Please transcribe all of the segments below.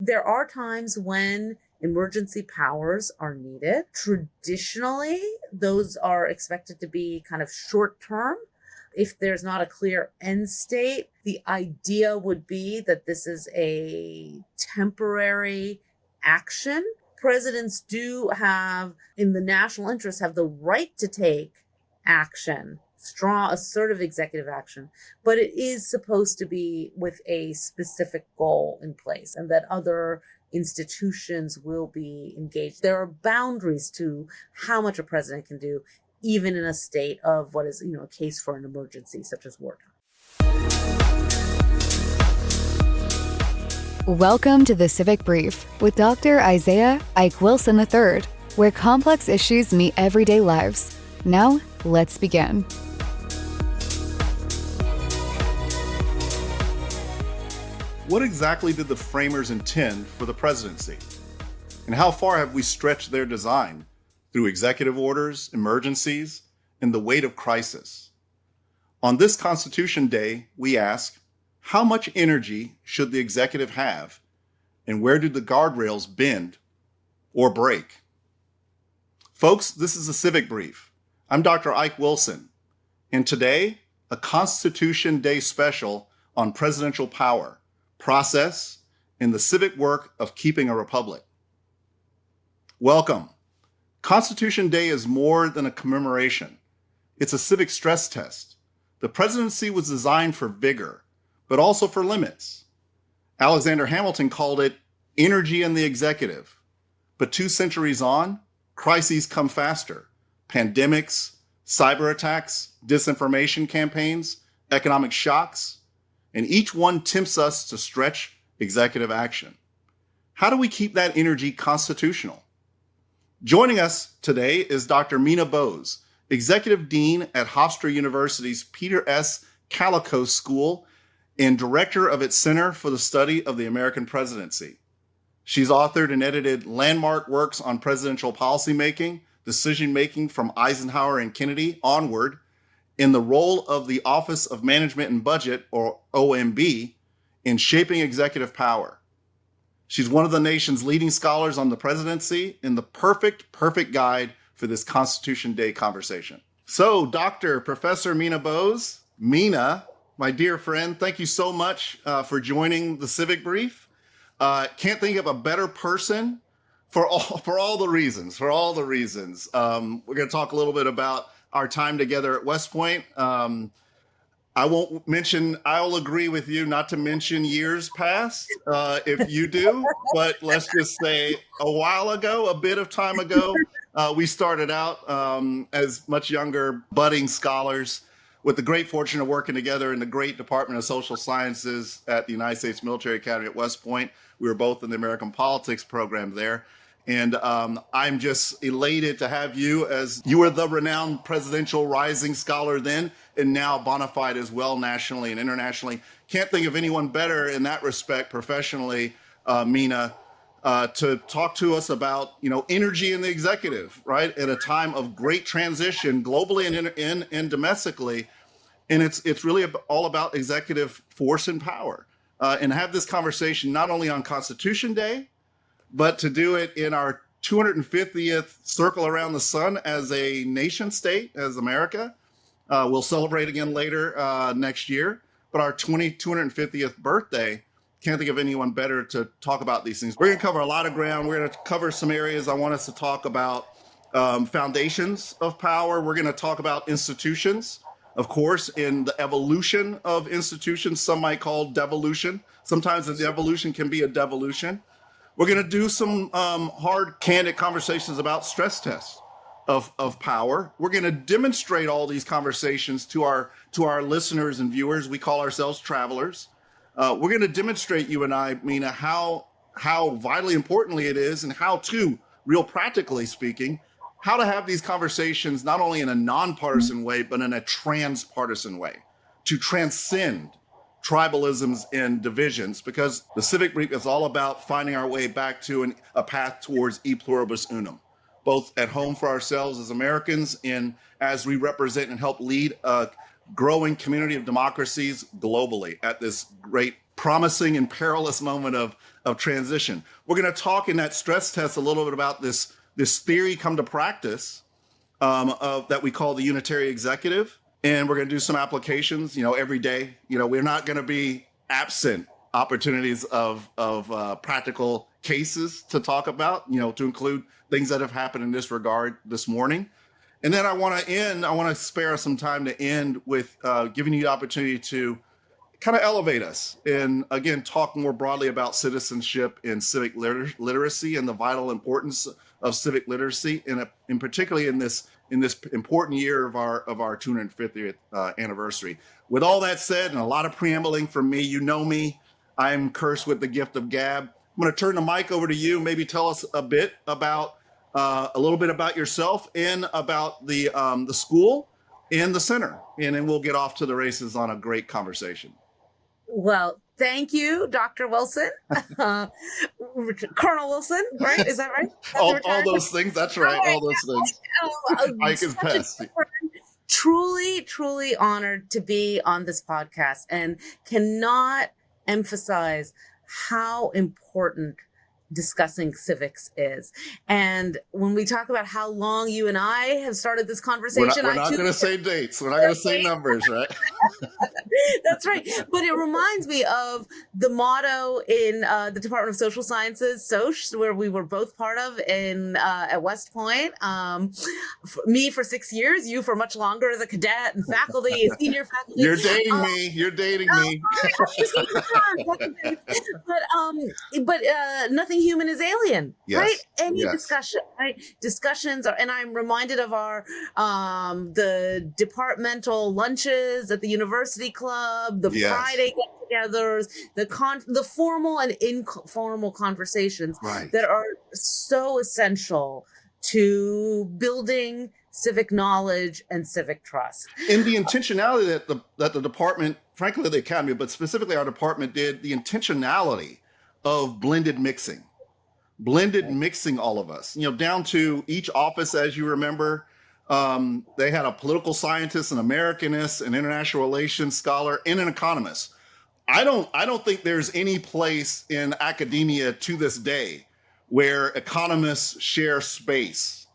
There are times when emergency powers are needed. Traditionally, those are expected to be kind of short term. If there's not a clear end state, the idea would be that this is a temporary action. Presidents do have, in the national interest, have the right to take action, strong, assertive executive action, but it is supposed to be with a specific goal in place, and that other institutions will be engaged. There are boundaries to how much a president can do, even in a state of what is, a case for an emergency, such as wartime. Welcome to the Civic Brief with Dr. Isaiah Ike Wilson III, where complex issues meet everyday lives. Now, let's begin. What exactly did the framers intend for the presidency? And how far have we stretched their design through executive orders, emergencies, and the weight of crisis? On this Constitution Day, we ask, how much energy should the executive have, and where do the guardrails bend or break? Folks, this is a Civic Brief. I'm Dr. Ike Wilson, and today, a Constitution Day special on presidential power, process, and the civic work of keeping a republic. Welcome. Constitution Day is more than a commemoration. It's a civic stress test. The presidency was designed for vigor, but also for limits. Alexander Hamilton called it energy in the executive. But 2 centuries on, crises come faster. Pandemics, cyber attacks, disinformation campaigns, economic shocks, and each one tempts us to stretch executive action. How do we keep that energy constitutional? Joining us today is Dr. Meena Bose, Executive Dean at Hofstra University's Peter S. Kalikow School and Director of its Center for the Study of the American Presidency. She's authored and edited landmark works on presidential policymaking, decision-making from Eisenhower and Kennedy onward, in the role of the Office of Management and Budget, or OMB, in shaping executive power. She's one of the nation's leading scholars on the presidency and the perfect guide for this Constitution Day conversation. So, Professor Meena Bose, Meena, my dear friend, thank you so much for joining the Civic Brief. Can't think of a better person for all the reasons. We're going to talk a little bit about our time together at West Point. I'll agree with you not to mention years past if you do, but let's just say a bit of time ago, we started out as much younger budding scholars with the great fortune of working together in the great Department of Social Sciences at the United States Military Academy at West Point. We were both in the American Politics program there. And I'm just elated to have you, as you were the renowned presidential rising scholar then, and now bona fide as well nationally and internationally. Can't think of anyone better in that respect professionally, Meena, to talk to us about energy in the executive, right? At a time of great transition globally and domestically, and it's really all about executive force and power. And have this conversation not only on Constitution Day, but to do it in our 250th circle around the sun as a nation state, as America. We'll celebrate again later next year, but our 250th birthday, can't think of anyone better to talk about these things. We're going to cover a lot of ground. We're going to cover some areas I want us to talk about, foundations of power. We're going to talk about institutions, of course, in the evolution of institutions, some might call devolution. Sometimes the evolution can be a devolution. We're going to do some hard, candid conversations about stress tests of power. We're going to demonstrate all these conversations to our listeners and viewers. We call ourselves travelers. We're going to demonstrate, you and I, Meena, how vitally importantly it is, and how to, real practically speaking, how to have these conversations not only in a nonpartisan way, but in a transpartisan way, to transcend tribalisms and divisions, because the Civic Brief is all about finding our way back to a path towards e pluribus unum, both at home for ourselves as Americans and as we represent and help lead a growing community of democracies globally at this great promising and perilous moment of transition. We're going to talk in that stress test a little bit about this theory come to practice of that we call the unitary executive. And we're going to do some applications, every day. We're not going to be absent opportunities of practical cases to talk about, to include things that have happened in this regard this morning. And then I want to spare some time to end with giving you the opportunity to kind of elevate us and, again, talk more broadly about citizenship and civic literacy and the vital importance of civic literacy, and particularly in this important year of our 250th anniversary. With all that said, and a lot of preambling from me, me, I'm cursed with the gift of gab. I'm going to turn the mic over to you. Maybe tell us a little bit about yourself and about the school and the center, and then we'll get off to the races on a great conversation. Well, thank you, Dr. Wilson, Colonel Wilson, right? Is that right? all those things. That's right. All those things. Mike is best. Truly, truly honored to be on this podcast, and cannot emphasize how important discussing civics is. And when we talk about how long you and I have started this conversation, we're not going to say dates. We're not going to say numbers, right? That's right. But it reminds me of the motto in the Department of Social Sciences, SOCH, where we were both part of at West Point. Me for 6 years, you for much longer as a cadet and faculty, and senior faculty. You're dating me. You're dating me. But nothing human is alien, yes. right? Any yes. discussion, right? Discussions are, and I'm reminded of our the departmental lunches at the university club, the yes. Friday get-togethers, the formal and informal conversations right. that are so essential to building civic knowledge and civic trust. And the intentionality that the department, frankly, the academy, but specifically our department did, the intentionality of blended mixing all of us, down to each office, as you remember, they had a political scientist, an Americanist, an international relations scholar, and an economist. I don't think there's any place in academia to this day where economists share space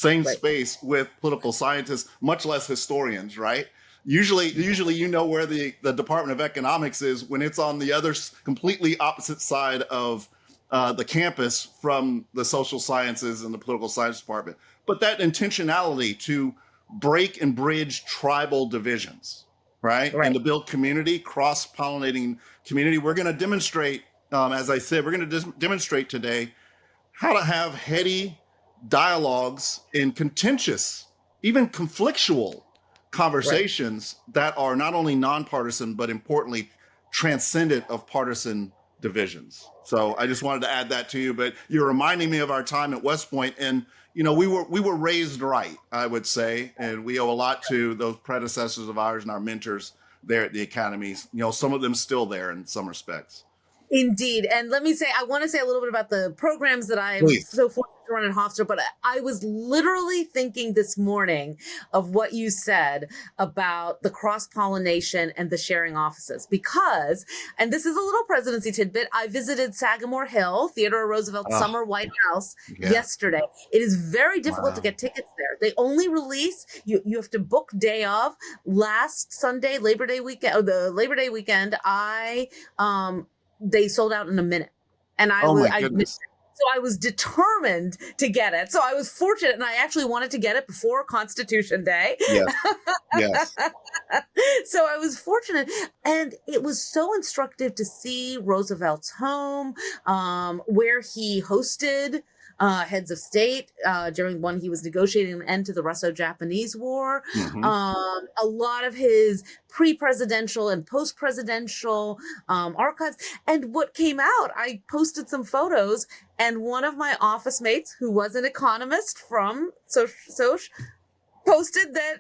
with political scientists, much less historians, right? Usually, where the Department of Economics is when it's on the other completely opposite side of the campus from the social sciences and the political science department. But that intentionality to break and bridge tribal divisions, right? And to build community, cross-pollinating community. We're going to demonstrate, as I said, we're going to demonstrate today how to have heady dialogues in contentious, even conflictual conversations that are not only nonpartisan, but importantly, transcendent of partisan divisions. So I just wanted to add that to you, but you're reminding me of our time at West Point, and we were raised right, I would say, and we owe a lot to those predecessors of ours and our mentors there at the academies. Some of them still there in some respects. Indeed. And I want to say a little bit about the programs that I'm so fortunate to run at Hofstra, but I was literally thinking this morning of what you said about the cross-pollination and the sharing offices, because, and this is a little presidency tidbit, I visited Sagamore Hill, Theodore Roosevelt's summer White House yesterday. It is very difficult to get tickets there. They only release, you have to book day of. Last Sunday, Labor Day weekend, they sold out in a minute. And so I was determined to get it. So I was fortunate, and I actually wanted to get it before Constitution Day. Yes. Yes. So I was fortunate, and it was so instructive to see Roosevelt's home, where he hosted heads of state during when he was negotiating an end to the Russo-Japanese War. Mm-hmm. A lot of his pre-presidential and post-presidential archives. And what came out, I posted some photos, and one of my office mates, who was an economist from Soch, posted that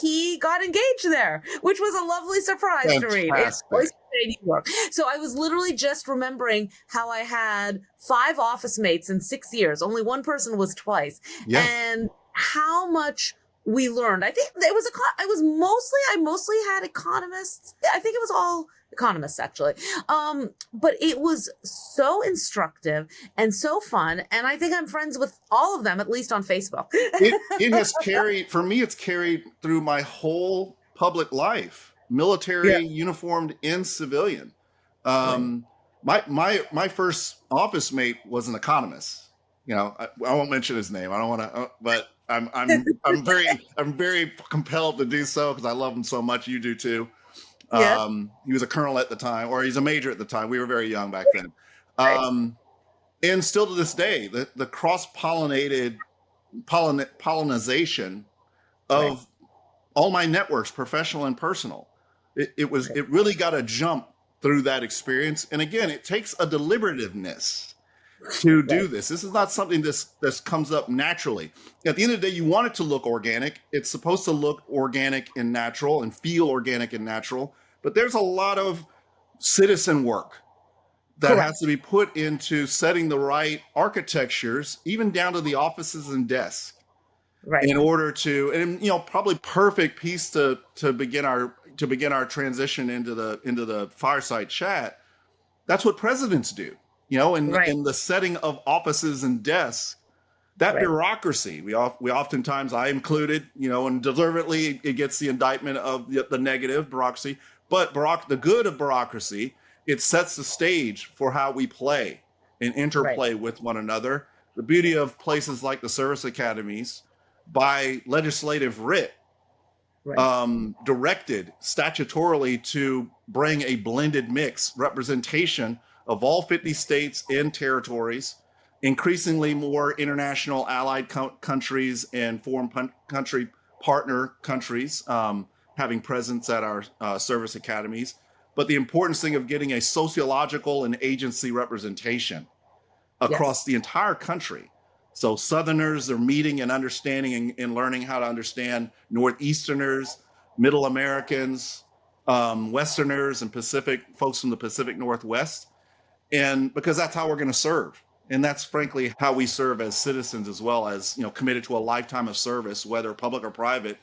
he got engaged there, which was a lovely surprise to read. New York. So I was literally just remembering how I had 5 office mates in 6 years. Only one person was twice. Yeah. And how much we learned. I think it was I mostly had economists. I think it was all economists actually. But it was so instructive and so fun. And I think I'm friends with all of them, at least on Facebook. It has carried, for me, it's carried through my whole public life, military, uniformed, and civilian. My first office mate was an economist. I won't mention his name. I don't want to, but I'm very compelled to do so because I love him so much. You do too. He was a colonel at the time, or he's a major at the time. We were very young back then. And still to this day, the pollinization of all my networks, professional and personal, it really got a jump through that experience. And again, it takes a deliberativeness to do this. This is not something that comes up naturally. At the end of the day, you want it to look organic. It's supposed to look organic and natural and feel organic and natural. But there's a lot of citizen work that has to be put into setting the right architectures, even down to the offices and desks, in order to, and probably perfect piece to begin our transition into the fireside chat. That's what presidents do, in the setting of offices and desks. That bureaucracy, we oftentimes, I included, and deliberately it gets the indictment of the negative bureaucracy. But the good of bureaucracy, it sets the stage for how we play and interplay with one another. The beauty of places like the service academies, by legislative writ, directed statutorily to bring a blended mix representation of all 50 states and territories, increasingly more international allied countries and foreign country partner countries having presence at our service academies. But the importance thing of getting a sociological and agency representation across the entire country. So Southerners are meeting and understanding and learning how to understand Northeasterners, Middle Americans, Westerners, and folks from the Pacific Northwest. And because that's how we're going to serve. And that's frankly how we serve as citizens, as well as, committed to a lifetime of service, whether public or private,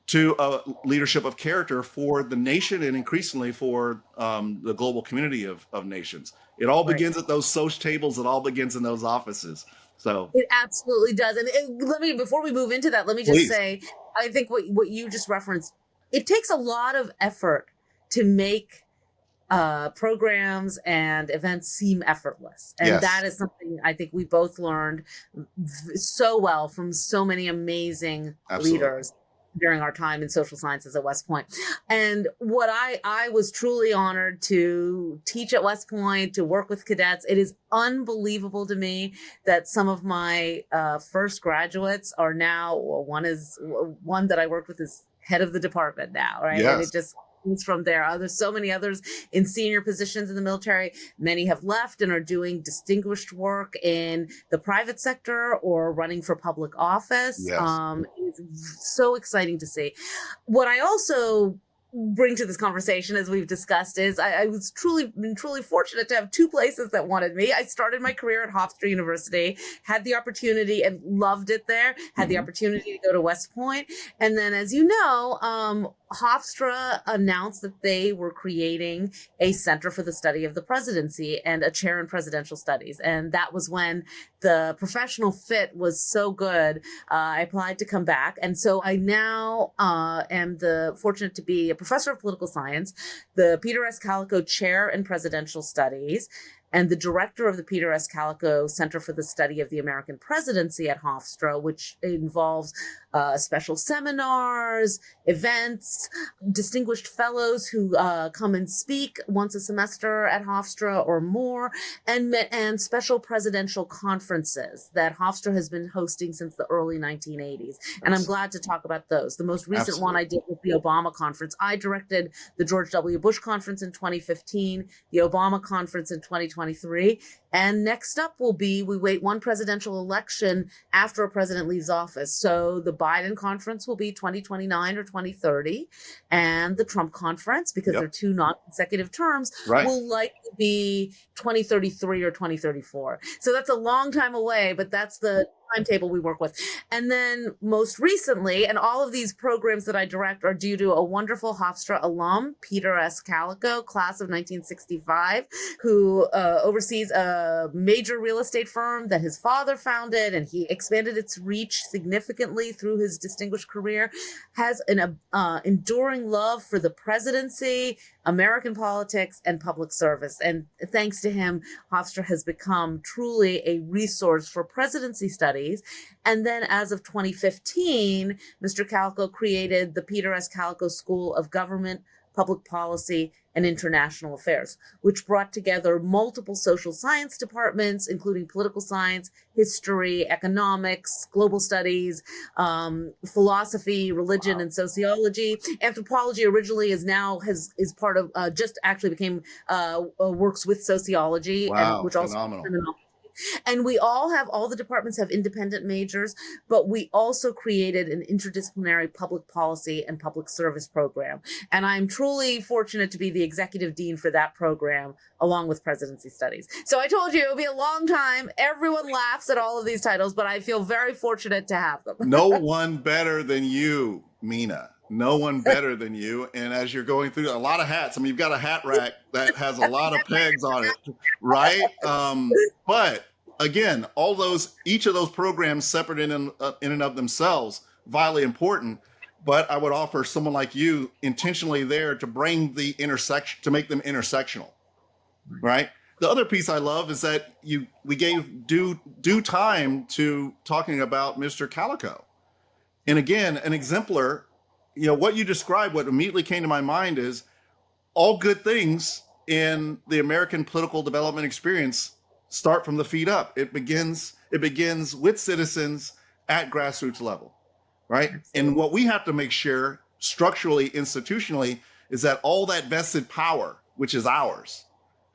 to a leadership of character for the nation and increasingly for the global community of nations. It all begins at those social tables. It all begins in those offices. So it absolutely does. And before we move into that, let me just say, I think what you just referenced, it takes a lot of effort to make programs and events seem effortless. And that is something I think we both learned so well from so many amazing leaders during our time in social sciences at West Point. And what I was truly honored to teach at West Point, to work with cadets. It is unbelievable to me that some of my first graduates are now, one that I worked with is head of the department now, right? And it just from there. There's so many others in senior positions in the military. Many have left and are doing distinguished work in the private sector or running for public office. It's so exciting to see. What I also bring to this conversation, as we've discussed, is I was truly fortunate to have two places that wanted me. I started my career at Hofstra University, had the opportunity and loved it there, had the opportunity to go to West Point. And then, as you know, Hofstra announced that they were creating a center for the study of the presidency and a chair in presidential studies. And that was when the professional fit was so good. I applied to come back. And so I now am fortunate to be a professor of political science, the Peter S. Kalikow Chair in Presidential Studies, and the director of the Peter S. Kalikow Center for the Study of the American Presidency at Hofstra, which involves special seminars, events, distinguished fellows who come and speak once a semester at Hofstra or more, and special presidential conferences that Hofstra has been hosting since the early 1980s. And I'm glad to talk about those. The most recent one I did was the Obama conference. I directed the George W. Bush conference in 2015, the Obama conference in 2023. And next up will be, we wait one presidential election after a president leaves office. So the Biden conference will be 2029 or 2030. And the Trump conference, because they're two non-consecutive terms, will likely be 2033 or 2034. So that's a long time away, but that's the timetable we work with. And then most recently, and all of these programs that I direct are due to a wonderful Hofstra alum, Peter S. Kalikow, class of 1965, who oversees a major real estate firm that his father founded, and he expanded its reach significantly through his distinguished career, has an enduring love for the presidency, American politics, and public service. And thanks to him, Hofstra has become truly a resource for presidency studies. And then as of 2015, Mr. Kalikow created the Peter S. Kalikow School of Government, Public Policy, and International Affairs, which brought together multiple social science departments, including political science, history, economics, global studies, philosophy, religion, and sociology. Anthropology originally is part of, just actually became, works with sociology, Wow, and which phenomenal. also. And all the departments have independent majors, but we also created an interdisciplinary public policy and public service program. And I'm truly fortunate to be the executive dean for that program, along with presidency studies. So I told you it would be a long time. Everyone laughs at all of these titles, but I feel very fortunate to have them. No one better than you, Meena. No one better than you. And as you're going through a lot of hats, I mean, you've got a hat rack that has a lot of pegs on it, right? But again, each of those programs separate in and of themselves, vitally important. But I would offer someone like you intentionally there to bring the intersection, to make them intersectional, right? The other piece I love is that we gave due time to talking about Mr. Kalikow. And again, an exemplar. What you described, what immediately came to my mind is all good things in the American political development experience start from the feet up. It begins with citizens at grassroots level, right? Absolutely. And what we have to make sure structurally, institutionally, is that all that vested power, which is ours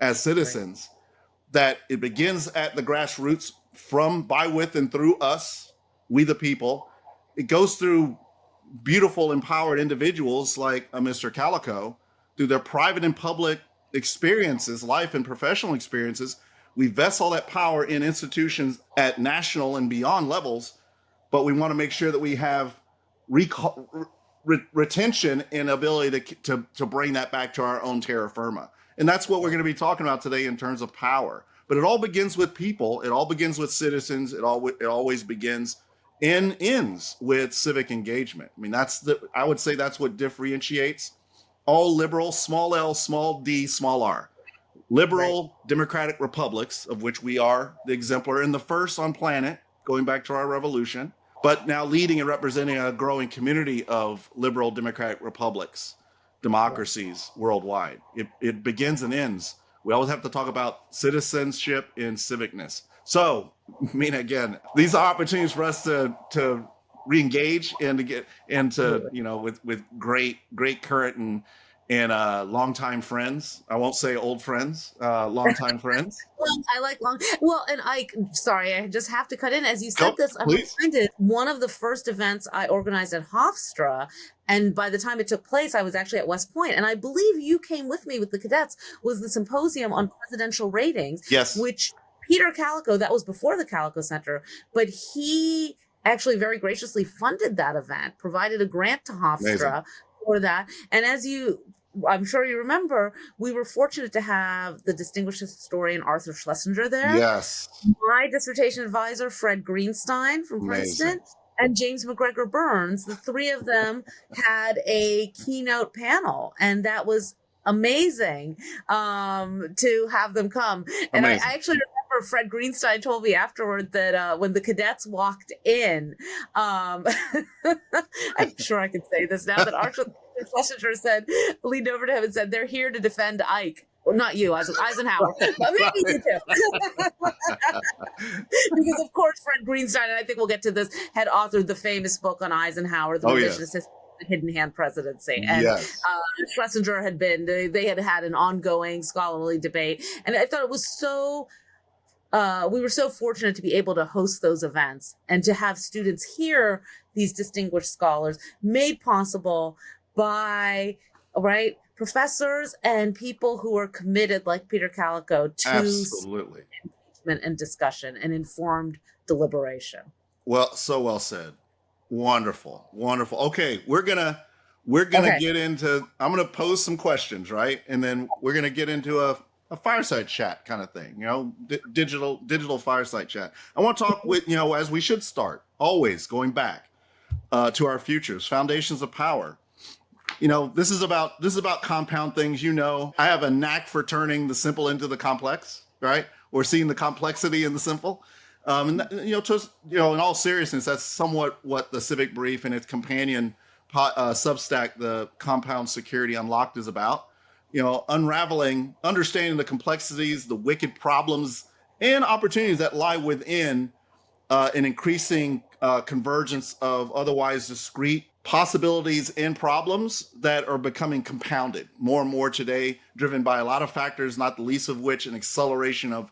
as citizens, right, that it begins at the grassroots by, with, and through us, we the people. It goes through beautiful, empowered individuals like Mr. Kalikow, through their private and public experiences, life and professional experiences. We vest all that power in institutions at national and beyond levels, but we want to make sure that we have retention and ability to bring that back to our own terra firma. And that's what we're going to be talking about today in terms of power. But it all begins with people. It all begins with citizens. It always begins and ends with civic engagement. I mean, I would say that's what differentiates all liberal, small L, small d, small r, liberal, right, democratic republics, of which we are the exemplar and the first on planet, going back to our revolution, but now leading and representing a growing community of liberal democratic republics, democracies worldwide. It begins and ends. We always have to talk about citizenship and civicness. So, I mean, again, these are opportunities for us to re-engage and to get into, with great current and longtime friends. I won't say old friends, longtime friends. Well, I like long. Well, and sorry, I just have to cut in. As you said this, I'm reminded one of the first events I organized at Hofstra, and by the time it took place, I was actually at West Point, and I believe you came with me with the cadets, was the symposium on presidential ratings. Yes. Which Peter Kalikow, that was before the Kalikow Center, but he actually very graciously funded that event, provided a grant to Hofstra for that. And I'm sure you remember, we were fortunate to have the distinguished historian Arthur Schlesinger there. Yes. My dissertation advisor, Fred Greenstein from Princeton, and James McGregor Burns. The three of them had a keynote panel, and that was amazing to have them come. And I actually remember Fred Greenstein told me afterward that when the cadets walked in, I'm sure I can say this now, that Arthur Schlesinger leaned over to him and said, "They're here to defend Ike." Well, not you, Eisenhower, but maybe you too. Because of course, Fred Greenstein, and I think we'll get to this, had authored the famous book on Eisenhower, The Revisionist History of the Hidden Hand Presidency. And Schlesinger they had had an ongoing scholarly debate. And I thought it was so, we were so fortunate to be able to host those events and to have students hear these distinguished scholars, made possible by, professors and people who are committed, like Peter Kalikow, to engagement and discussion and informed deliberation. Well, so well said. Wonderful. Wonderful. Okay, we're gonna Okay. get into, I'm gonna pose some questions, right? And then we're gonna get into a fireside chat kind of thing, digital fireside chat. I want to talk with, as we should start, always going back to our futures, foundations of power. This is about compound things. I have a knack for turning the simple into the complex, right? Or seeing the complexity in the simple. In all seriousness, that's somewhat what the Civic Brief and its companion Substack, the Compound Security Unlocked, is about. Unraveling, understanding the complexities, the wicked problems, and opportunities that lie within an increasing convergence of otherwise discrete possibilities and problems that are becoming compounded more and more today, driven by a lot of factors, not the least of which an acceleration of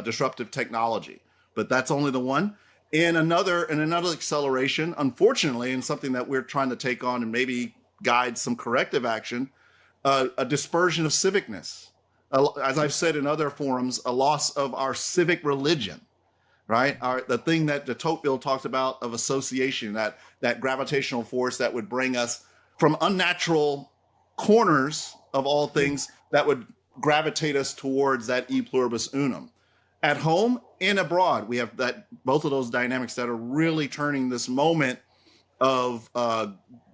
disruptive technology. But that's only the one. And another acceleration, unfortunately, and something that we're trying to take on and maybe guide some corrective action, a dispersion of civicness. As I've said in other forums, a loss of our civic religion, right? The thing that de Tocqueville talked about of association, that gravitational force that would bring us from unnatural corners of all things that would gravitate us towards that e pluribus unum. At home and abroad, we have both of those dynamics that are really turning this moment of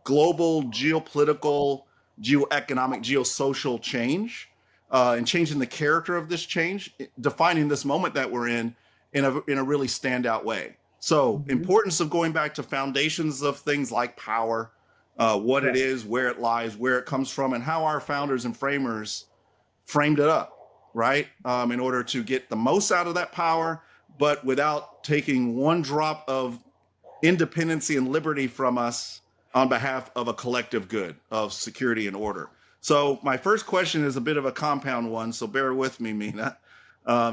global geopolitical, geoeconomic, geosocial change and changing the character of this change, defining this moment that we're in a really standout way. So importance of going back to foundations of things like power, what it is, where it lies, where it comes from, and how our founders and framers framed it up, right? In order to get the most out of that power, but without taking one drop of independency and liberty from us on behalf of a collective good of security and order. So my first question is a bit of a compound one, so bear with me, Meena.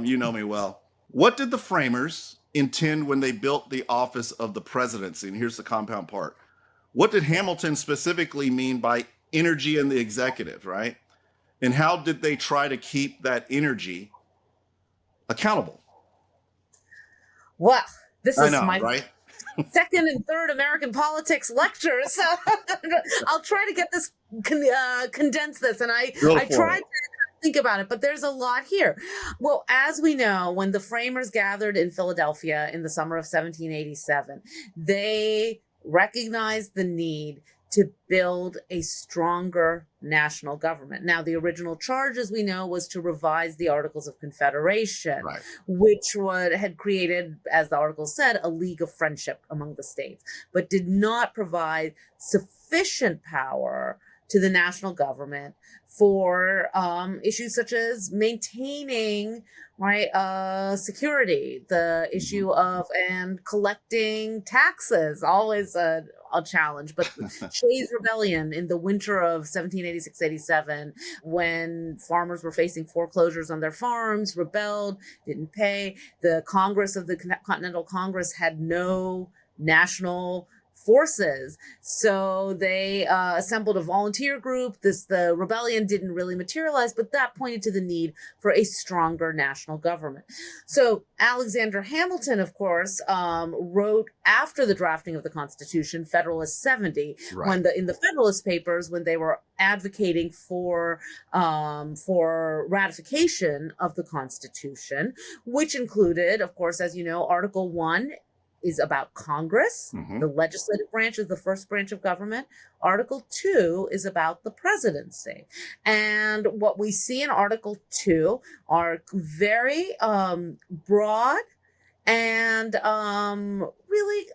You know me well. What did the framers intend when they built the office of the presidency? And here's the compound part. What did Hamilton specifically mean by energy in the executive, right? And how did they try to keep that energy accountable? Well, this is my right? second and third American politics lecture, so I'll try to get this condense this, and I tried to think about it, but there's a lot here. Well, as we know, when the framers gathered in Philadelphia in the summer of 1787, they recognized the need to build a stronger national government. Now, the original charge, as we know, was to revise the Articles of Confederation, right, which had created, as the article said, a league of friendship among the states, but did not provide sufficient power to the national government for issues such as maintaining security, the issue of and collecting taxes, always a challenge. But Shays' Rebellion in the winter of 1786-87, when farmers were facing foreclosures on their farms, rebelled, didn't pay. The Congress of the Continental Congress had no national forces, so they assembled a volunteer group. The rebellion didn't really materialize, but that pointed to the need for a stronger national government. So Alexander Hamilton, of course, wrote after the drafting of the Constitution, Federalist 70, when in the Federalist Papers, when they were advocating for ratification of the Constitution, which included, of course, as you know, Article 1 is about Congress. The legislative branch is the first branch of government. Article 2 is about the presidency. And what we see in Article 2 are very broad and really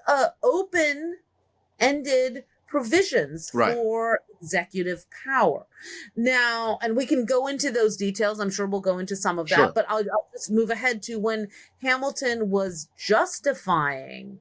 open-ended provisions for executive power. Now, and we can go into those details. I'm sure we'll go into some of that, but I'll just move ahead to when Hamilton was justifying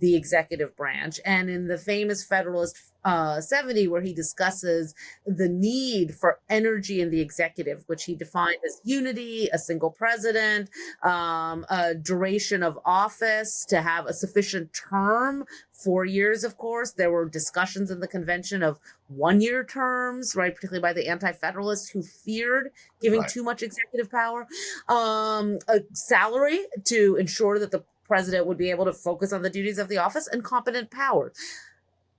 the executive branch, and in the famous Federalist 70, where he discusses the need for energy in the executive, which he defined as unity, a single president, a duration of office, to have a sufficient term, 4 years, of course. There were discussions in the convention of 1-year terms, right, particularly by the anti-federalists who feared giving too much executive power, a salary to ensure that the president would be able to focus on the duties of the office and competent powers.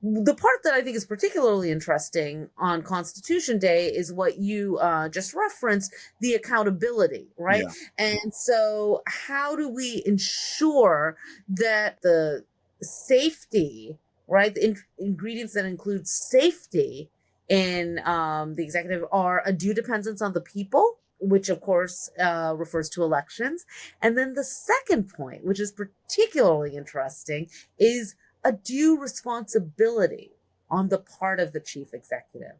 The part that I think is particularly interesting on Constitution Day is what you just referenced, the accountability, right? Yeah. And so how do we ensure that the safety, right, the ingredients that include safety in the executive are a due dependence on the people, which of course refers to elections. And then the second point, which is particularly interesting, is a due responsibility on the part of the chief executive.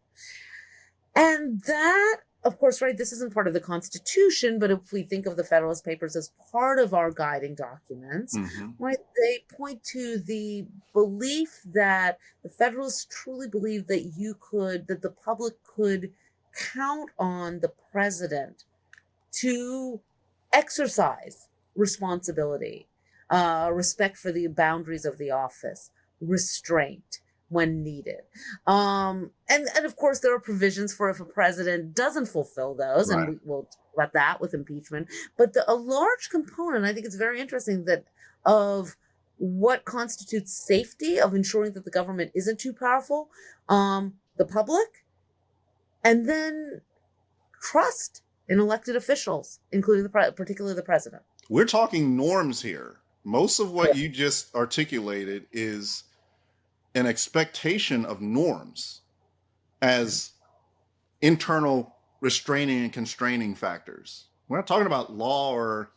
And that, of course, right, this isn't part of the Constitution, but if we think of the Federalist Papers as part of our guiding documents, right, they point to the belief that the Federalists truly believe that that the public could count on the president to exercise responsibility, respect for the boundaries of the office, restraint when needed. And of course, there are provisions for if a president doesn't fulfill those, Right. and we'll talk about that with impeachment. But a large component, I think it's very interesting, that of what constitutes safety, of ensuring that the government isn't too powerful, the public, and then trust in elected officials, including particularly the president. We're talking norms here. Most of what you just articulated is an expectation of norms as internal restraining and constraining factors. We're not talking about law or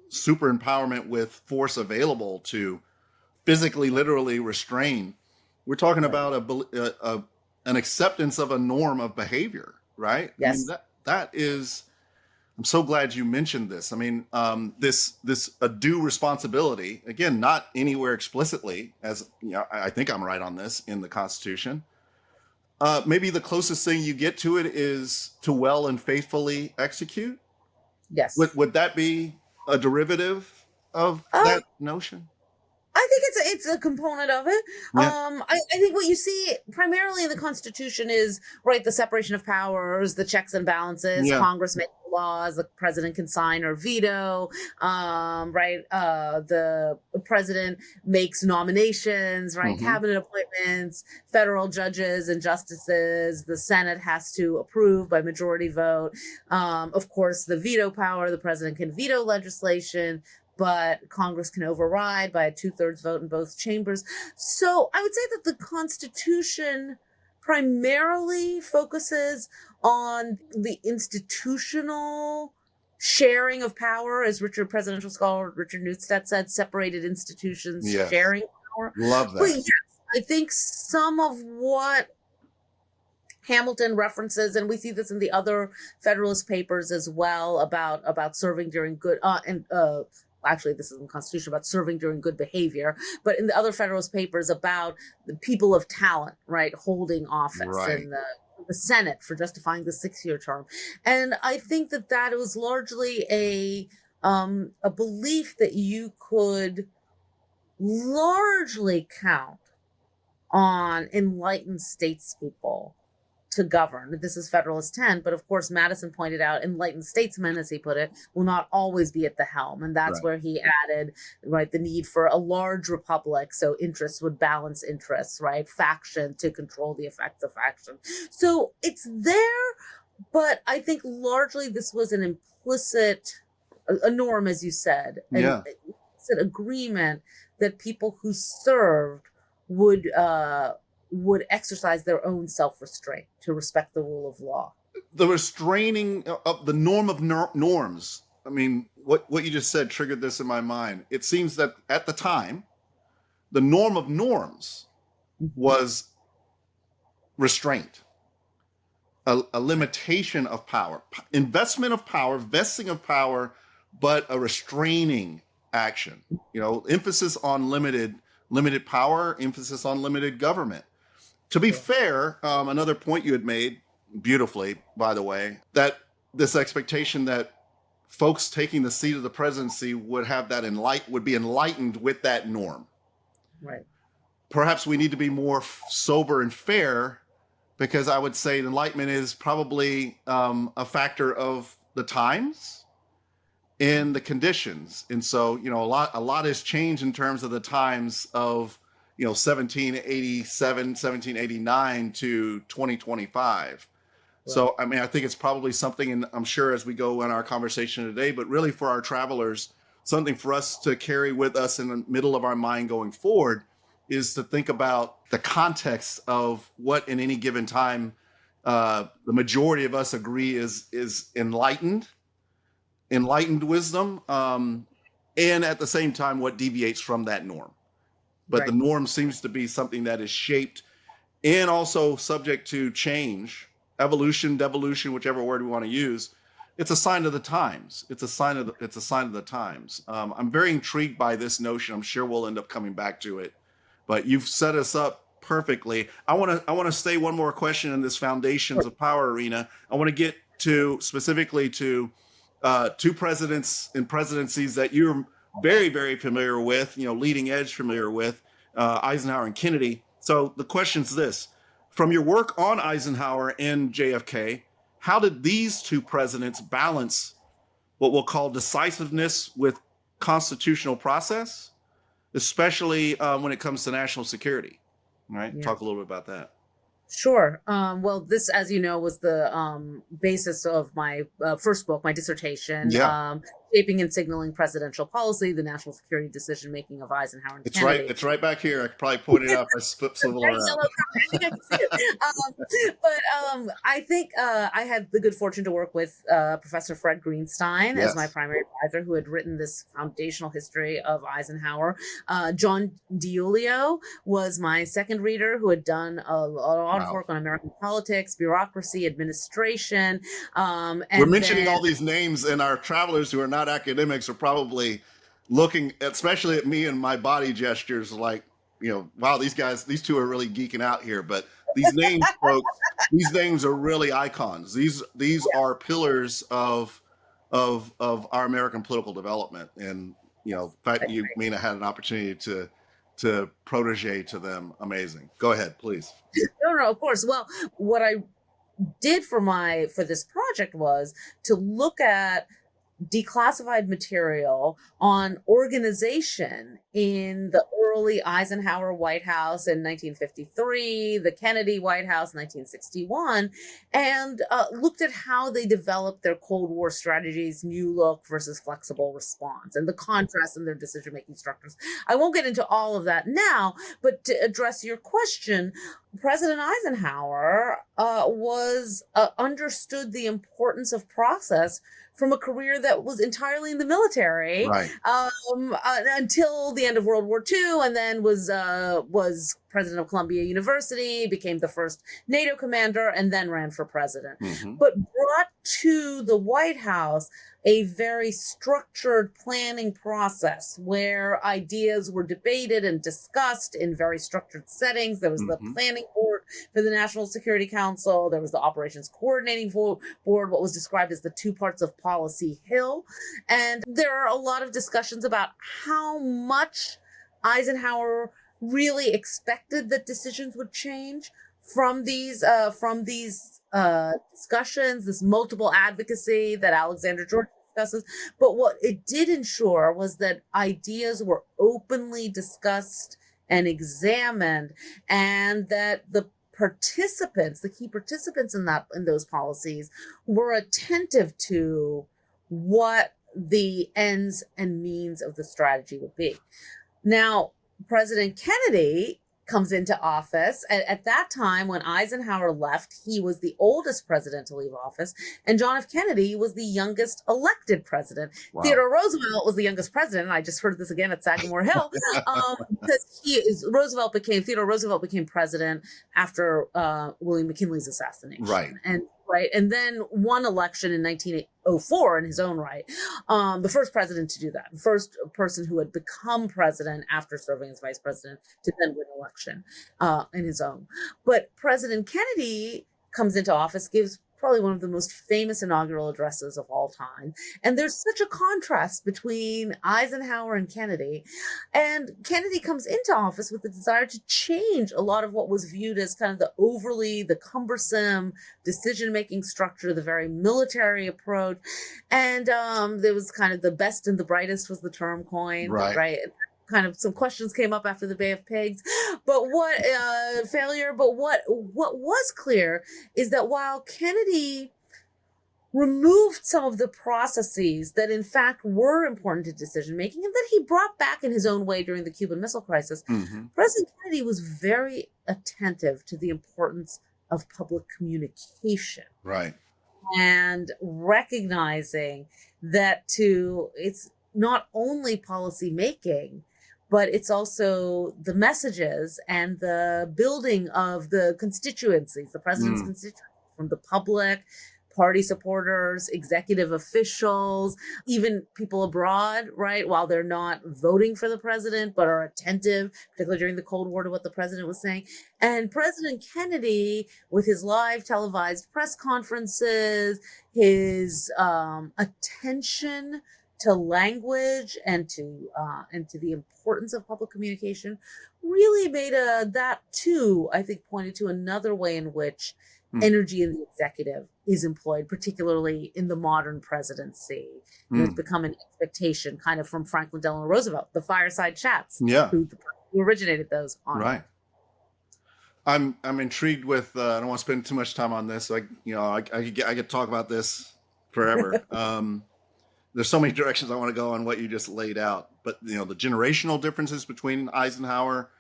super empowerment with force available to physically, literally restrain. We're talking about an acceptance of a norm of behavior, right? Yes. I mean, that is, I'm so glad you mentioned this. I mean, this a due responsibility, again, not anywhere explicitly, as you know, I think I'm right on this in the Constitution. Maybe the closest thing you get to it is to well and faithfully execute. Yes. Would that be a derivative of that notion? I think it's a component of it. Yeah. I think what you see primarily in the Constitution is, right, the separation of powers, the checks and balances. Yeah. Congress makes laws, the president can sign or veto. Right, the president makes nominations, right, cabinet appointments, federal judges and justices. The Senate has to approve by majority vote. Of course, the veto power, the president can veto legislation, but Congress can override by a 2/3 vote in both chambers. So I would say that the Constitution primarily focuses on the institutional sharing of power, as presidential scholar Richard Neustadt said, separated institutions Yes. sharing power. Love that. But yes, I think some of what Hamilton references, and we see this in the other Federalist Papers as well, about serving during good actually, this is in the Constitution about serving during good behavior, but in the other Federalist Papers about the people of talent, right, holding office, Right. and the Senate for justifying the 6-year term. And I think that was largely a belief that you could largely count on enlightened statespeople to govern. This is Federalist 10, but of course Madison pointed out enlightened statesmen, as he put it, will not always be at the helm. And that's Right. where he added, right, the need for a large republic, so interests would balance interests, right, faction to control the effects of faction. So it's there, but I think largely this was an implicit, a norm, as you said, an implicit agreement that people who served would exercise their own self-restraint to respect the rule of law. The restraining of the norm of norms. I mean, what you just said triggered this in my mind. It seems that at the time, the norm of norms was restraint, a limitation of power, investment of power, vesting of power, but a restraining action. You know, emphasis on limited power, emphasis on limited government. To be fair, another point you had made beautifully, by the way, that this expectation that folks taking the seat of the presidency would have that would be enlightened with that norm. Right. Perhaps we need to be more sober and fair, because I would say enlightenment is probably a factor of the times. in the conditions. And so, a lot has changed in terms of the times of, 1787, 1789 to 2025. So, I mean, I think it's probably something, and I'm sure as we go in our conversation today, but really for our travelers, something for us to carry with us in the middle of our mind going forward is to think about the context of what in any given time the majority of us agree is enlightened wisdom, and at the same time what deviates from that norm. But the norm seems to be something that is shaped and also subject to change, evolution, devolution, whichever word we want to use. It's a sign of the times. It's a sign of the times. I'm very intrigued by this notion. I'm sure we'll end up coming back to it, but you've set us up perfectly. I want to say one more question in this foundations of power arena. I want to get to specifically to two presidents and presidencies that you're very, very familiar with, leading edge familiar with, Eisenhower and Kennedy. So the question's this: from your work on Eisenhower and JFK, how did these two presidents balance what we'll call decisiveness with constitutional process, especially when it comes to national security? All right, talk a little bit about that. Sure. Well, this, as you know, was the basis of my first book, my dissertation, Shaping and Signaling Presidential Policy, the National Security Decision-Making of Eisenhower and Kennedy. It's right back here. I could probably point it up. I swivel around. I think I can see it. But I think I had the good fortune to work with Professor Fred Greenstein as my primary advisor, who had written this foundational history of Eisenhower. John DiIulio was my second reader, who had done a lot of work on American politics, bureaucracy, administration. And we're mentioning all these names, and our travelers who are not academics are probably looking, especially at me and my body gestures, like, wow, these two are really geeking out here. But these names, folks, these names are really icons. These are pillars of our American political development. And the fact that you, Meena, had an opportunity to protege to them, amazing. Go ahead, please. No, of course. Well, what I did for this project was to look at declassified material on organization in the early Eisenhower White House in 1953, the Kennedy White House in 1961, and looked at how they developed their Cold War strategies, new look versus flexible response, and the contrast in their decision-making structures. I won't get into all of that now, but to address your question, President Eisenhower understood the importance of process from a career that was entirely in the military, until the end of World War II, and then was president of Columbia University, became the first NATO commander, and then ran for president. But brought to the White House a very structured planning process where ideas were debated and discussed in very structured settings. There was the planning board for the National Security Council. There was the operations coordinating board, what was described as the two parts of Policy Hill. And there are a lot of discussions about how much Eisenhower really expected that decisions would change from these discussions, this multiple advocacy that Alexander George discusses. But what it did ensure was that ideas were openly discussed and examined, and that the key participants in those policies were attentive to what the ends and means of the strategy would be. Now, President Kennedy comes into office. At that time, when Eisenhower left, he was the oldest president to leave office, and John F. Kennedy was the youngest elected president. Wow. Theodore Roosevelt was the youngest president, and I just heard this again at Sagamore Hill, because Theodore Roosevelt became president after William McKinley's assassination. And then won election in 1904 in his own right. The first president to do that, the first person who had become president after serving as vice president to then win election in his own. But President Kennedy comes into office, gives probably one of the most famous inaugural addresses of all time. And there's such a contrast between Eisenhower and Kennedy. And Kennedy comes into office with the desire to change a lot of what was viewed as kind of the cumbersome decision-making structure, the very military approach. And there was kind of the best and the brightest was the term coined, right? Kind of some questions came up after the Bay of Pigs, but what was clear is that while Kennedy removed some of the processes that in fact were important to decision making and that he brought back in his own way during the Cuban Missile Crisis, President Kennedy was very attentive to the importance of public communication. Right. And recognizing that it's not only policy making, but it's also the messages and the building of the constituencies, the president's constituencies, from the public, party supporters, executive officials, even people abroad, right? While they're not voting for the president, but are attentive, particularly during the Cold War, to what the president was saying. And President Kennedy, with his live televised press conferences, his attention to language and to the importance of public communication, really made that too, I think, pointed to another way in which energy in the executive is employed, particularly in the modern presidency. It's become an expectation, kind of from Franklin Delano Roosevelt, the fireside chats, who originated those on. Right. I'm intrigued with. I don't want to spend too much time on this. I could talk about this forever. There's so many directions I want to go on what you just laid out, but the generational differences between Eisenhower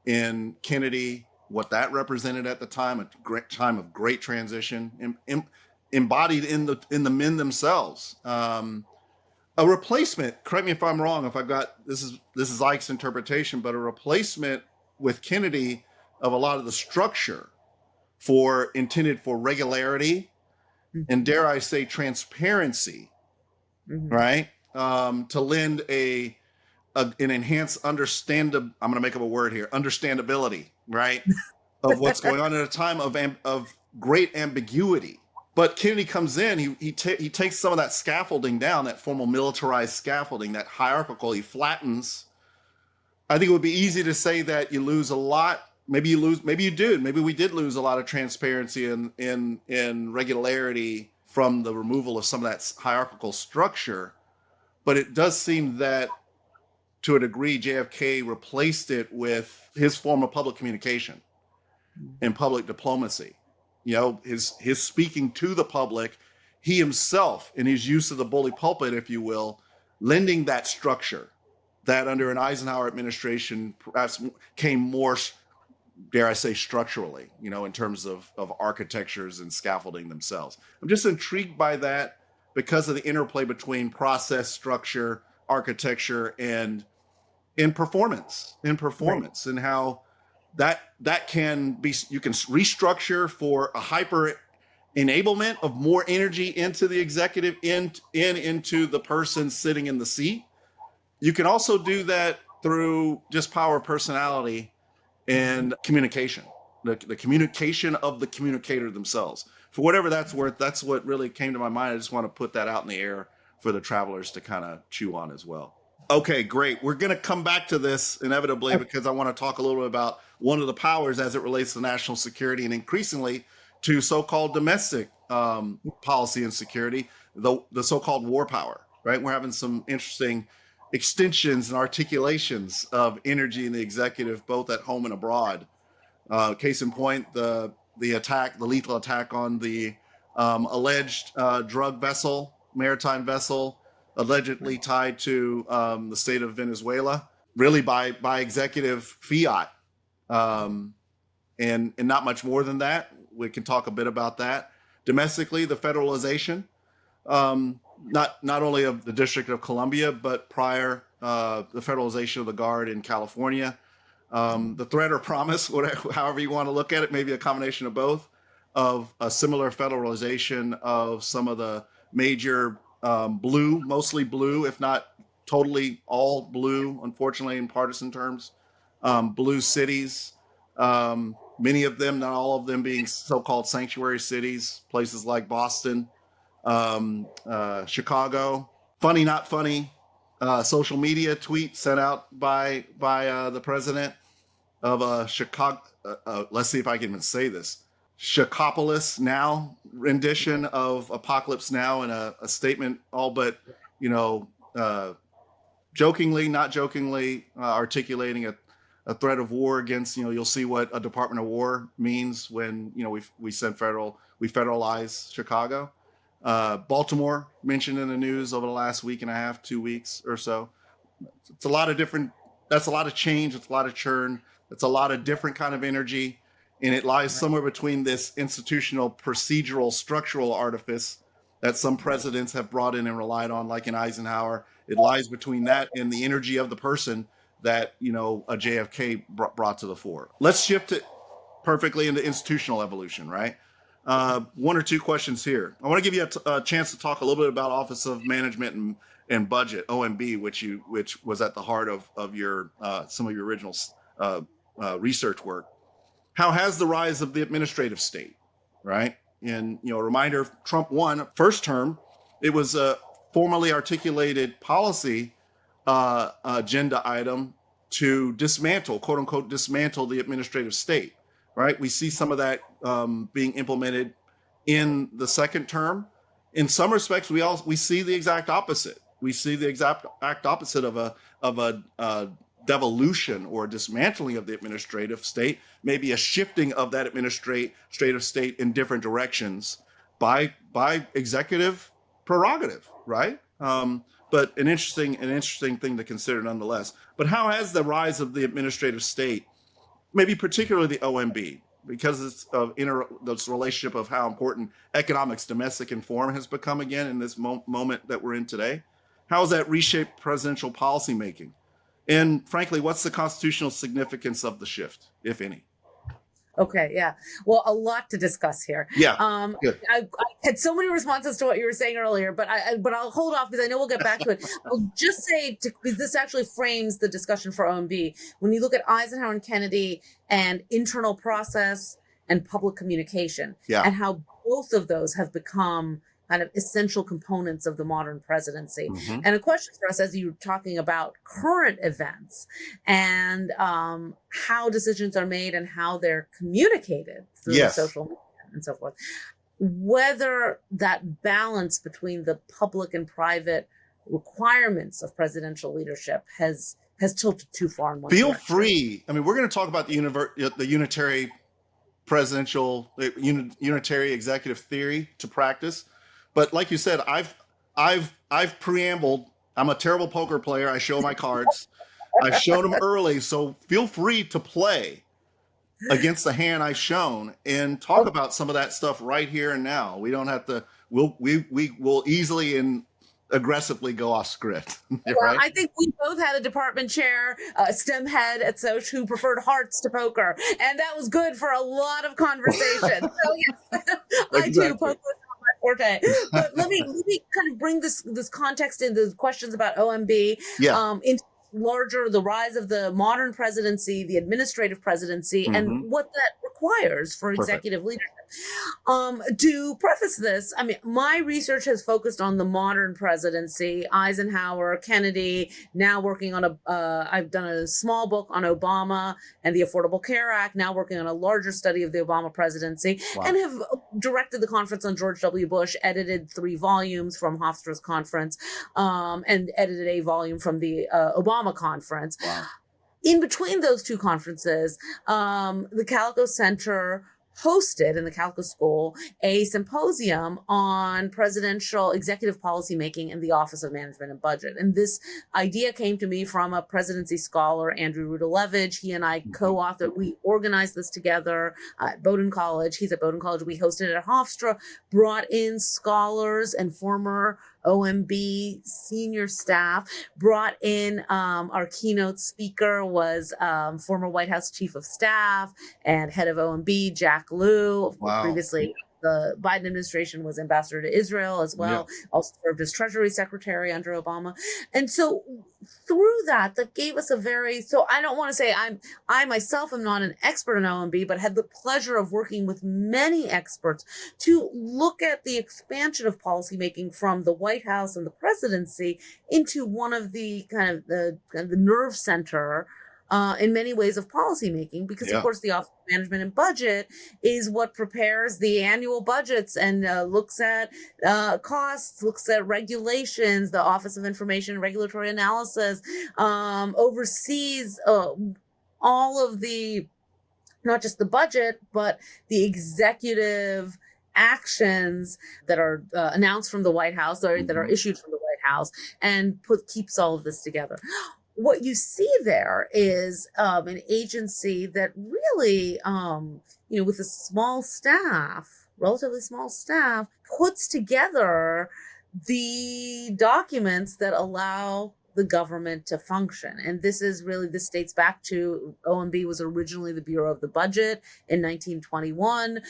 and Kennedy, what that represented at the time, a great time of great transition, embodied in the men themselves. A replacement. Correct me if I'm wrong. If I've got this is Ike's interpretation, but a replacement with Kennedy of a lot of the structure intended for regularity and, dare I say, transparency. Right? To lend an enhanced I'm going to make up a word here, understandability, right? Of what's going on at a time of great ambiguity. But Kennedy comes in, he takes some of that scaffolding down, that formal militarized scaffolding, that hierarchical, he flattens. I think it would be easy to say that you lose a lot. Maybe we did lose a lot of transparency and regularity from the removal of some of that hierarchical structure. But it does seem that, to a degree, JFK replaced it with his form of public communication and public diplomacy. His speaking to the public, he himself, in his use of the bully pulpit, if you will, lending that structure that under an Eisenhower administration perhaps came more, dare I say, structurally, in terms of architectures and scaffolding themselves. I'm just intrigued by that because of the interplay between process, structure, architecture, and in performance, and how that can be, you can restructure for a hyper enablement of more energy into the executive, into the person sitting in the seat. You can also do that through just power of personality and communication, the communication of the communicator themselves. For whatever that's worth, that's what really came to my mind. I just want to put that out in the air for the travelers to kind of chew on as well. Okay, great. We're going to come back to this inevitably because I want to talk a little bit about one of the powers as it relates to national security and increasingly to so-called domestic policy and security, the so-called war power, right? We're having some interesting extensions and articulations of energy in the executive, both at home and abroad. Case in point, the lethal attack on the alleged drug vessel, maritime vessel, allegedly tied to the state of Venezuela, really by executive fiat, and not much more than that. We can talk a bit about that. Domestically, the federalization, not only of the District of Columbia, but prior the federalization of the Guard in California. The threat or promise, whatever, however you want to look at it, maybe a combination of both, of a similar federalization of some of the major mostly blue, if not totally all blue, unfortunately in partisan terms, blue cities Many of them, not all of them, being so-called sanctuary cities, places like Boston, Chicago. Funny, not funny, social media tweet sent out by the president of Chicago. Let's see if I can even say this. Chicopolis Now rendition of Apocalypse Now in a statement, all but, jokingly, not jokingly, articulating a threat of war against, you'll see what a Department of War means when, we federalize Chicago. Baltimore mentioned in the news over the last week and a half, 2 weeks or so. It's a lot of different, that's a lot of change. It's a lot of churn. It's a lot of different kind of energy. And it lies somewhere between this institutional, procedural, structural artifice that some presidents have brought in and relied on, like in Eisenhower. It lies between that and the energy of the person that, a JFK brought to the fore. Let's shift it perfectly into institutional evolution, right? One or two questions here. I want to give you a chance to talk a little bit about Office of Management and Budget, OMB, which was at the heart of your some of your original research work. How has the rise of the administrative state, right? And, a reminder, Trump won first term. It was a formally articulated policy agenda item to dismantle, quote unquote, dismantle the administrative state, right? We see some of that being implemented in the second term. In some respects, we see the exact opposite. We see the exact opposite of a devolution or dismantling of the administrative state, maybe a shifting of that administrative state in different directions by executive prerogative, right? But an interesting thing to consider nonetheless. But how has the rise of the administrative state, maybe particularly the OMB, because it's of this relationship of how important economics, domestic and foreign, has become again in this moment that we're in today, how has that reshaped presidential policymaking? And frankly, what's the constitutional significance of the shift, if any? Okay, yeah. Well, a lot to discuss here. Yeah, good. I had so many responses to what you were saying earlier, but I'll hold off because I know we'll get back to it. I'll just say, because this actually frames the discussion for OMB. When you look at Eisenhower and Kennedy and internal process and public communication, and how both of those have become kind of essential components of the modern presidency. Mm-hmm. And a question for us, as you're talking about current events and how decisions are made and how they're communicated through social media and so forth, whether that balance between the public and private requirements of presidential leadership has tilted too far in one direction. Feel free. I mean, we're going to talk about the unitary presidential, unitary executive theory to practice. But like you said, I've preambled. I'm a terrible poker player. I show my cards. I've shown them early, so feel free to play against the hand I've shown and talk about some of that stuff right here and now. We don't have to. We will easily and aggressively go off script. Well, right? I think we both had a department chair, STEM head at Soch who preferred hearts to poker, and that was good for a lot of conversation. So yes, I do poker. Forte. But let me kind of bring this context into the questions about OMB into larger the rise of the modern presidency, the administrative presidency, and what that requires for executive leadership. To preface this, I mean, my research has focused on the modern presidency, Eisenhower, Kennedy, now working on I've done a small book on Obama and the Affordable Care Act, now working on a larger study of the Obama presidency, and have directed the conference on George W. Bush, edited 3 volumes from Hofstra's conference, and edited a volume from the Obama conference. Wow. In between those 2 conferences, the Kalikow Center hosted in the Kalikow School a symposium on presidential executive policymaking in the Office of Management and Budget. And this idea came to me from a presidency scholar, Andrew Rudalevich. He and I co-authored, we organized this together at Bowdoin College. He's at Bowdoin College. We hosted it at Hofstra, brought in scholars and former OMB senior staff, brought in our keynote speaker was former White House Chief of Staff and head of OMB, Jack Lew, previously the Biden administration was ambassador to Israel as Yeah. well, also served as Treasury Secretary under Obama. And so through that gave us so I don't want to say I myself am not an expert in OMB, but had the pleasure of working with many experts to look at the expansion of policymaking from the White House and the presidency into one of the the nerve center in many ways of policymaking, because of course the Office of Management and Budget is what prepares the annual budgets and looks at costs, looks at regulations. The Office of Information and Regulatory Analysis oversees all of not just the budget, but the executive actions that are announced from the White House or that are issued from the White House, and keeps all of this together. What you see there is an agency that really, with a small staff, relatively small staff, puts together the documents that allow the government to function. And this dates back to OMB was originally the Bureau of the Budget in 1921.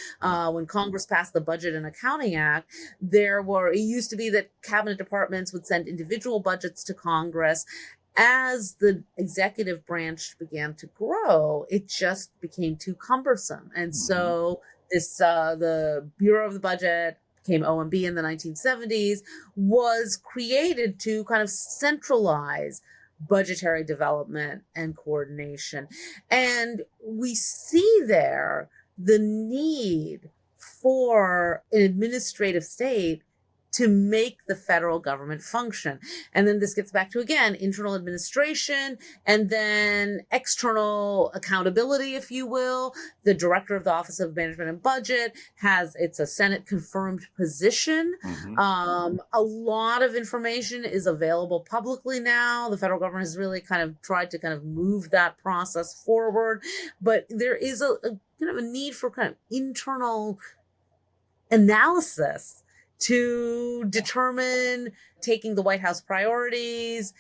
When Congress passed the Budget and Accounting Act, it used to be that cabinet departments would send individual budgets to Congress. As the executive branch began to grow, it just became too cumbersome. And so the Bureau of the Budget, became OMB in the 1970s, was created to kind of centralize budgetary development and coordination. And we see there the need for an administrative state to make the federal government function. And then this gets back to, again, internal administration and then external accountability, if you will. The director of the Office of Management and Budget it's a Senate confirmed position. A lot of information is available publicly now. The federal government has really kind of tried to move that process forward. But there is a need for kind of internal analysis to determine, taking the White House priorities,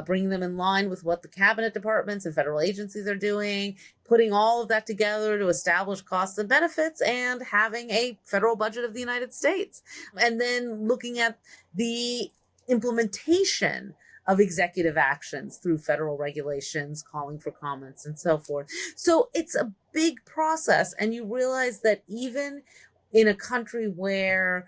bringing them in line with what the cabinet departments and federal agencies are doing, putting all of that together to establish costs and benefits, and having a federal budget of the United States. And then looking at the implementation of executive actions through federal regulations, calling for comments and so forth. So it's a big process. And you realize that even in a country where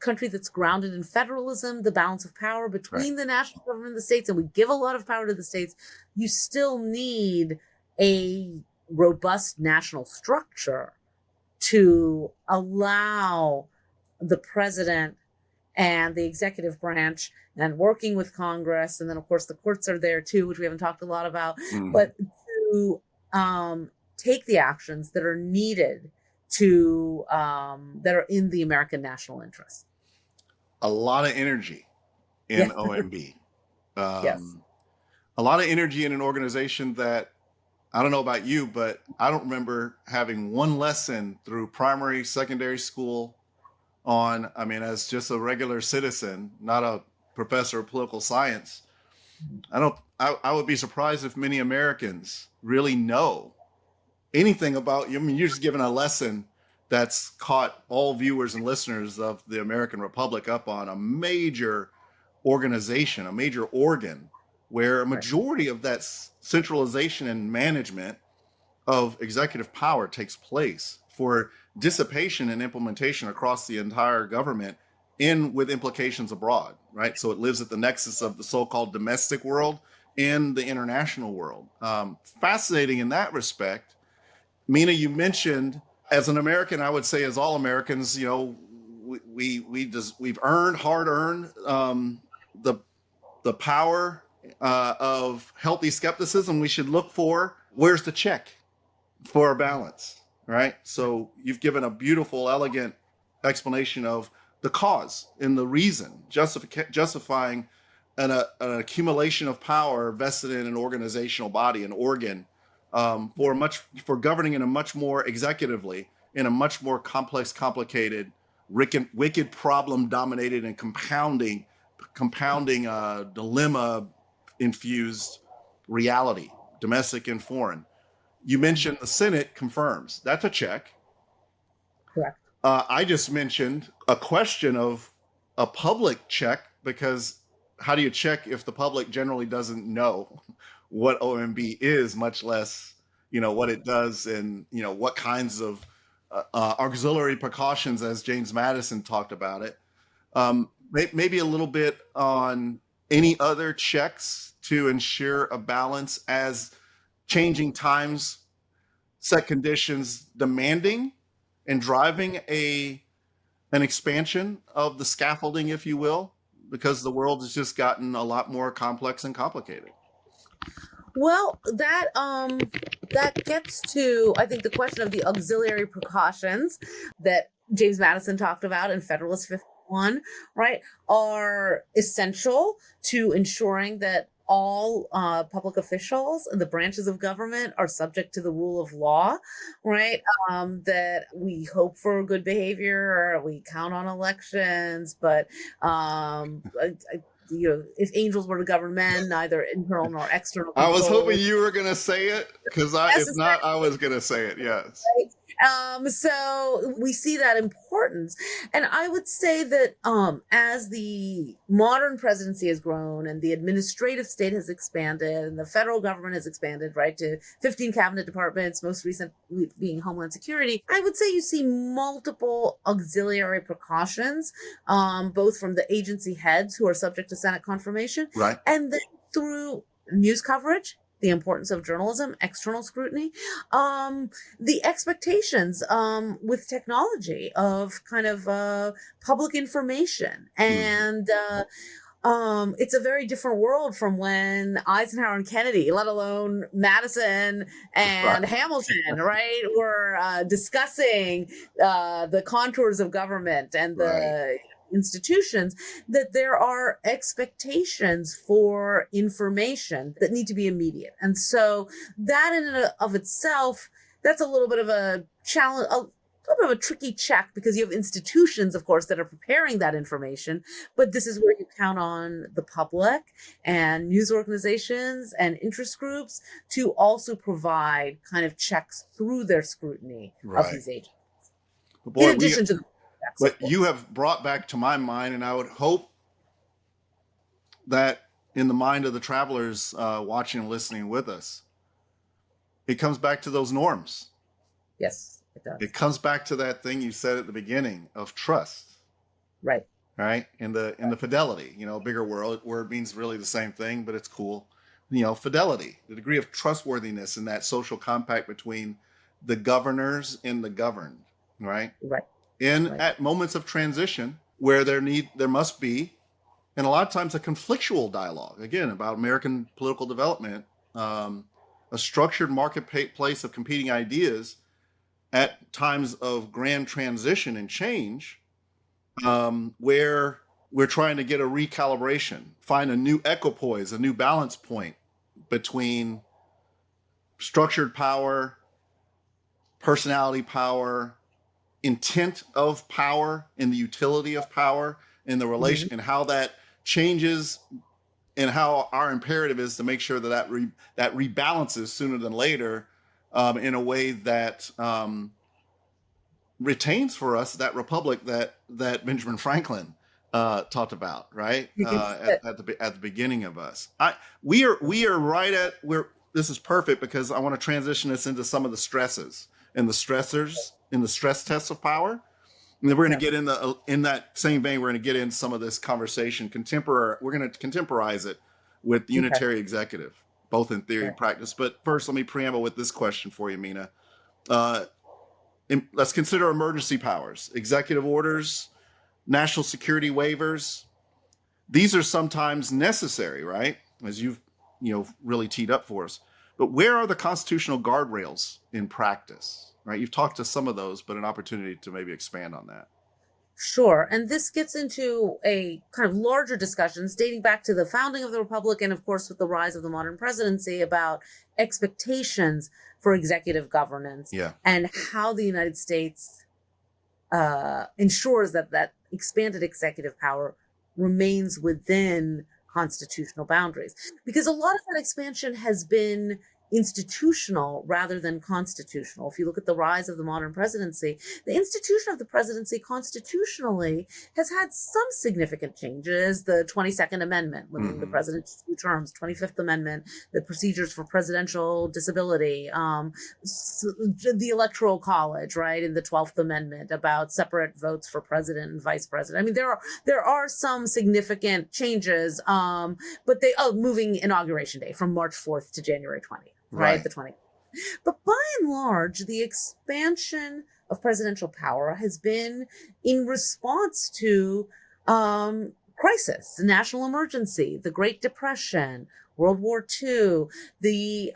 country that's grounded in federalism, the balance of power between the national government and the states, and we give a lot of power to the states, you still need a robust national structure to allow the president and the executive branch, and working with Congress, and then of course the courts are there too, which we haven't talked a lot about, but to take the actions that are needed that are in the American national interest. A lot of energy in OMB. Yes. A lot of energy in an organization that, I don't know about you, but I don't remember having one lesson through primary, secondary school as just a regular citizen, not a professor of political science. I would be surprised if many Americans really know anything about you. You're just giving a lesson that's caught all viewers and listeners of the American Republic up on a major organization, a major organ, where a majority of that centralization and management of executive power takes place, for dissipation and implementation across the entire government with implications abroad, right? So it lives at the nexus of the so-called domestic world and the international world. Fascinating in that respect. Meena, you mentioned, as an American, I would say as all Americans, we've hard earned the power of healthy skepticism. We should look for, where's the check for a balance, right? So you've given a beautiful, elegant explanation of the cause and the reason, justifying an accumulation of power vested in an organizational body, an organ, for governing in a much more executively, in a much more complex, complicated, wicked problem dominated and compounding dilemma infused reality, domestic and foreign. You mentioned the Senate confirms. That's a check. Correct. I just mentioned a question of a public check, because how do you check if the public generally doesn't know what OMB is, much less, what it does, and, what kinds of auxiliary precautions, as James Madison talked about it. Maybe a little bit on any other checks to ensure a balance as changing times set conditions demanding and driving an expansion of the scaffolding, if you will, because the world has just gotten a lot more complex and complicated. Well, that gets to, I think, the question of the auxiliary precautions that James Madison talked about in Federalist 51, right, are essential to ensuring that all public officials and the branches of government are subject to the rule of law, right? That we hope for good behavior, we count on elections, but if angels were to govern men, neither internal nor external control. I was hoping you were going to say it, because if not, I was going to say it. Yes. Right? So we see that importance. And I would say that as the modern presidency has grown and the administrative state has expanded and the federal government has expanded, right, to 15 cabinet departments, most recent being Homeland Security, I would say you see multiple auxiliary precautions, both from the agency heads who are subject to Senate confirmation, right, and then through news coverage, the importance of journalism, external scrutiny, the expectations with technology of kind of public information. And it's a very different world from when Eisenhower and Kennedy, let alone Madison and Hamilton, right, were discussing the contours of government and the institutions, that there are expectations for information that need to be immediate. And so that in and of itself, that's a little bit of a challenge, a little bit of a tricky check, because you have institutions, of course, that are preparing that information. But this is where you count on the public and news organizations and interest groups to also provide kind of checks through their scrutiny of these agents. Boy, in addition to the what you have brought back to my mind, and I would hope that in the mind of the travelers watching and listening with us, it comes back to those norms. Yes, it does. It comes back to that thing you said at the beginning of trust. Right. Right. In the fidelity, a bigger word means really the same thing, but it's cool. Fidelity, the degree of trustworthiness in that social compact between the governors and the governed. Right. Right. At moments of transition where there must be, and a lot of times, a conflictual dialogue, again, about American political development, a structured marketplace of competing ideas at times of grand transition and change, where we're trying to get a recalibration, find a new equipoise, a new balance point between structured power, personality power, intent of power, and the utility of power, and the relation, and how that changes, and how our imperative is to make sure that rebalances sooner than later, in a way that retains for us that republic that Benjamin Franklin talked about, right? At the beginning of us. We are right at where this is perfect, because I want to transition this into some of the stresses and the stressors in the stress tests of power. And then we're going to get in that same vein, we're going to get in some of this conversation we're going to contemporize it with the unitary executive, both in theory and practice. But first, let me preamble with this question for you, Meena. Let's consider emergency powers, executive orders, national security waivers. These are sometimes necessary, right? As you've really teed up for us. But where are the constitutional guardrails in practice? Right, you've talked to some of those, but an opportunity to maybe expand on that. Sure. And this gets into a kind of larger discussions dating back to the founding of the Republic, and of course with the rise of the modern presidency, about expectations for executive governance, and how the United States ensures that expanded executive power remains within constitutional boundaries. Because a lot of that expansion has been institutional rather than constitutional. If you look at the rise of the modern presidency, the institution of the presidency constitutionally has had some significant changes. The 22nd Amendment, limiting the president to 2 terms, 25th Amendment, the procedures for presidential disability, the Electoral College, right, in the 12th Amendment about separate votes for president and vice president. I mean, there are some significant changes, but moving inauguration day from March 4th to January 20th. Right, the 20th. But by and large, the expansion of presidential power has been in response to crisis, the national emergency, the Great Depression, World War II, the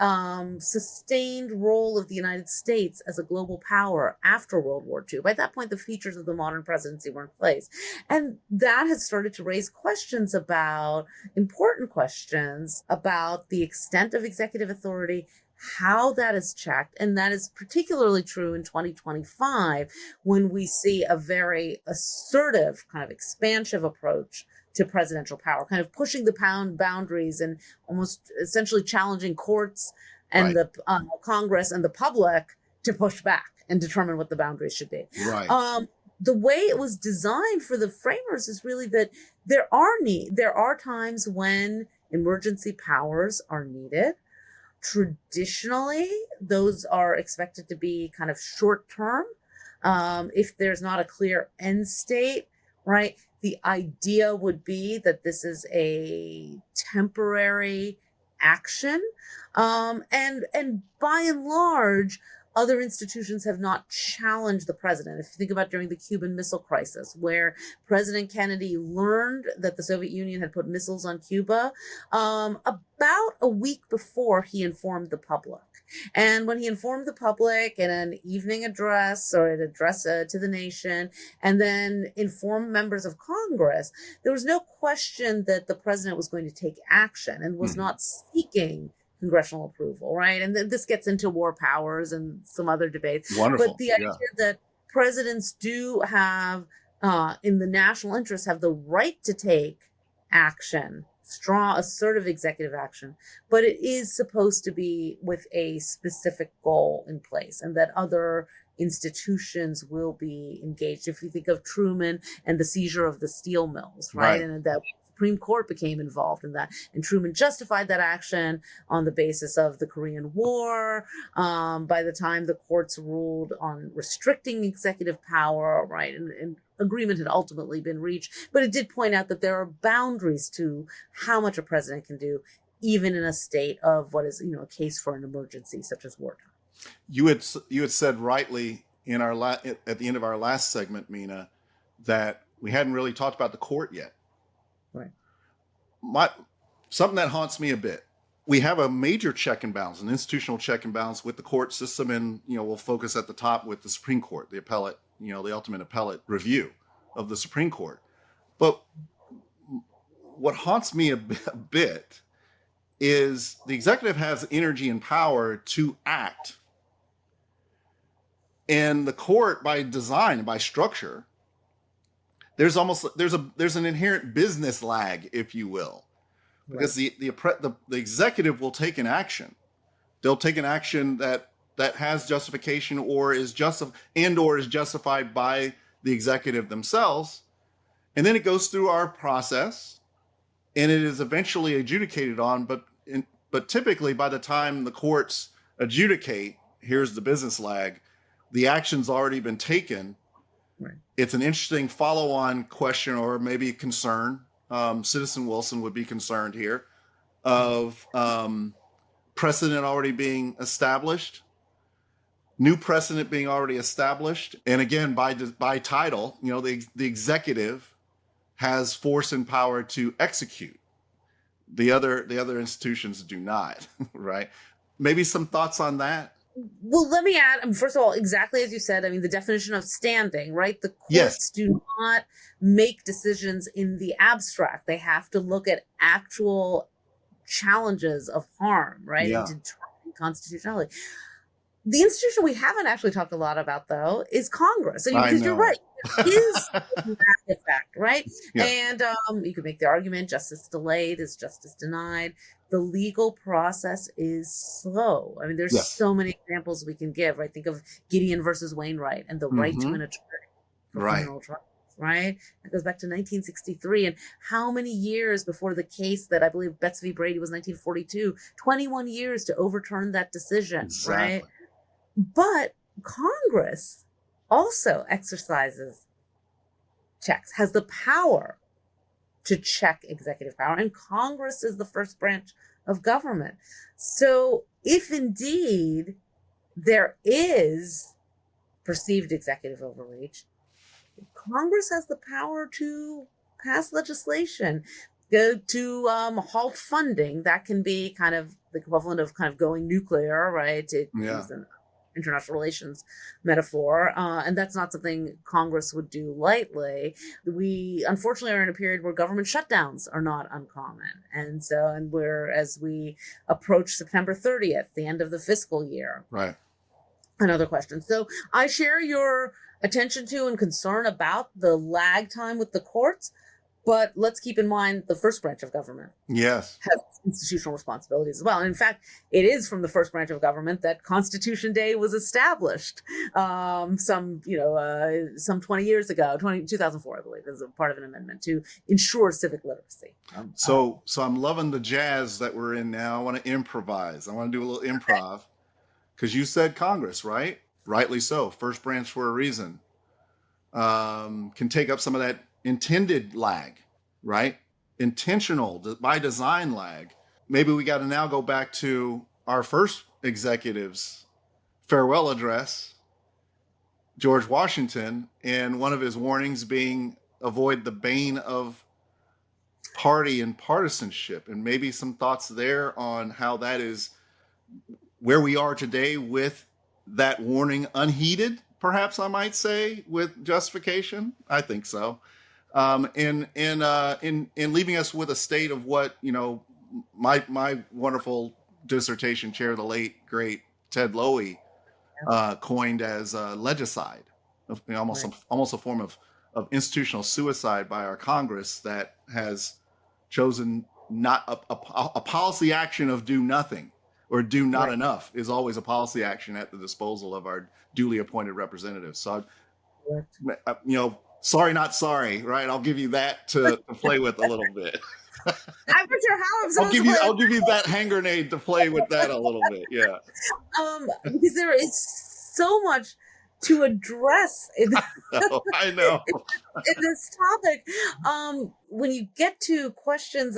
sustained role of the United States as a global power after World War II. By that point, the features of the modern presidency were in place. And that has started to raise important questions about the extent of executive authority, how that is checked. And that is particularly true in 2025, when we see a very assertive kind of expansive approach to presidential power, kind of pushing the boundaries and almost essentially challenging courts and the Congress and the public to push back and determine what the boundaries should be. Right. The way it was designed for the framers is really that there are times when emergency powers are needed. Traditionally, those are expected to be kind of short term. If there's not a clear end state, right? The idea would be that this is a temporary action. And by and large, other institutions have not challenged the president. If you think about during the Cuban Missile Crisis, where President Kennedy learned that the Soviet Union had put missiles on Cuba, about a week before he informed the public. And when he informed the public in an evening address or an address to the nation, and then informed members of Congress, there was no question that the president was going to take action and was not seeking congressional approval, right? And this gets into war powers and some other debates. Wonderful. But the idea that presidents do have, in the national interest, have the right to take action, strong, assertive executive action, but it is supposed to be with a specific goal in place, and that other institutions will be engaged. If you think of Truman and the seizure of the steel mills, right? And that Supreme Court became involved in that, and Truman justified that action on the basis of the Korean War. By the time the courts ruled on restricting executive power, right, and agreement had ultimately been reached, but it did point out that there are boundaries to how much a president can do, even in a state of what is, a case for an emergency such as wartime. You had said rightly in our at the end of our last segment, Meena, that we hadn't really talked about the court yet. Right. Something that haunts me a bit. We have a major check and balance, an institutional check and balance with the court system, and we'll focus at the top with the Supreme Court, the appellate, the ultimate appellate review of the Supreme Court. But what haunts me a bit is the executive has energy and power to act, and the court, by design and by structure, there's an inherent business lag, if you will, because the executive will take an action. They'll take an action that has justification or is justified by the executive themselves, and then it goes through our process, and it is eventually adjudicated on. But typically, by the time the courts adjudicate, here's the business lag, the action's already been taken. Right. It's an interesting follow-on question, or maybe concern. Citizen Wilson would be concerned here of precedent already being established, new precedent being already established, and again by title, the executive has force and power to execute. The other institutions do not, right? Maybe some thoughts on that. Well, let me add, first of all, exactly as you said, the definition of standing, right? The courts do not make decisions in the abstract. They have to look at actual challenges of harm, right? Yeah. And to determine constitutionality. The institution we haven't actually talked a lot about, though, is Congress. I Because you're know. right, it is a massive fact, right? Yeah. And you could make the argument justice delayed is justice denied. The legal process is slow. I mean, there's Yes. so many examples we can give, right? Think of Gideon versus Wainwright and the right to an attorney for criminal trials, right? It goes back to 1963. And how many years before the case that I believe Betts v. Brady was 1942, 21 years to overturn that decision, right? Exactly. But Congress also exercises checks, has the power to check executive power, and Congress is the first branch of government. So if indeed there is perceived executive overreach, Congress has the power to pass legislation, to halt funding. That can be kind of the equivalent of kind of going nuclear, right? To use an international relations metaphor. And that's not something Congress would do lightly. We unfortunately are in a period where government shutdowns are not uncommon. And as we approach September 30th, the end of the fiscal year. Right. Another question. So I share your attention to and concern about the lag time with the courts, but let's keep in mind the first branch of government Yes. has institutional responsibilities as well. And in fact, it is from the first branch of government that Constitution Day was established some 20 years ago, 2004, I believe, as a part of an amendment to ensure civic literacy. So I'm loving the jazz that we're in now. I want to improvise. I want to do a little improv because you said Congress, right? Rightly so. First branch for a reason. Can take up some of that intended lag, right? Intentional by design lag. Maybe we got to now go back to our first executive's farewell address, George Washington, and one of his warnings being avoid the bane of party and partisanship, and maybe some thoughts there on how that is where we are today with that warning unheeded, perhaps I might say, with justification. I think so. In leaving us with a state of what, my wonderful dissertation chair, the late great Ted Lowy, coined as legicide, almost a form of institutional suicide by our Congress that has chosen not a policy action of do nothing or do not enough is always a policy action at the disposal of our duly appointed representatives. So, sorry, not sorry, right? I'll give you that to play with a little bit. I'm not sure how I'll give you that hand grenade to play with that a little bit. Yeah. Because there is so much to address I know. in this topic. When you get to questions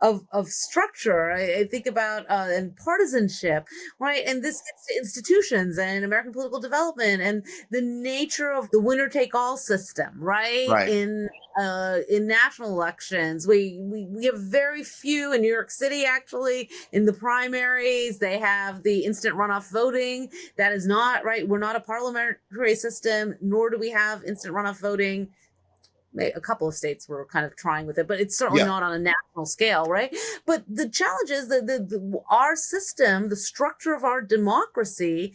of structure, I think about and partisanship, right? And this gets to institutions and American political development and the nature of the winner take all system, right? In national elections, we have very few in New York City. Actually, in the primaries, they have the instant runoff voting. That is not right. We're not a parliamentary system, nor do we have instant runoff voting. A couple of states were kind of trying with it, but it's certainly not on a national scale, right? But the challenge is that our system, the structure of our democracy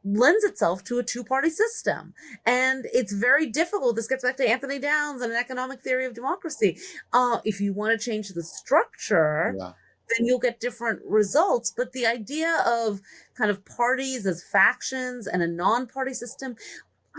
lends itself to a two-party system. And it's very difficult. This gets back to Anthony Downs and an economic theory of democracy. If you want to change the structure, then you'll get different results. But the idea of kind of parties as factions and a non-party system,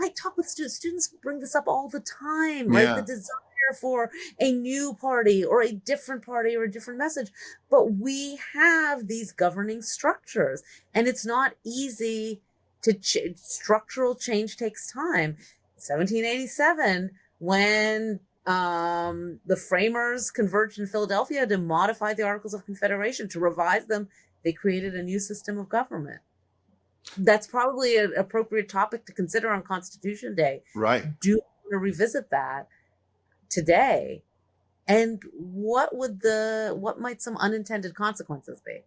I talk with students bring this up all the time, right? The desire for a new party or a different party or a different message. But we have these governing structures, and it's not easy to structural change takes time. 1787, when the framers converged in Philadelphia to modify the Articles of Confederation, to revise them, they created a new system of government. That's probably an appropriate topic to consider on Constitution Day. Right. Do you want to revisit that today? And what might some unintended consequences be?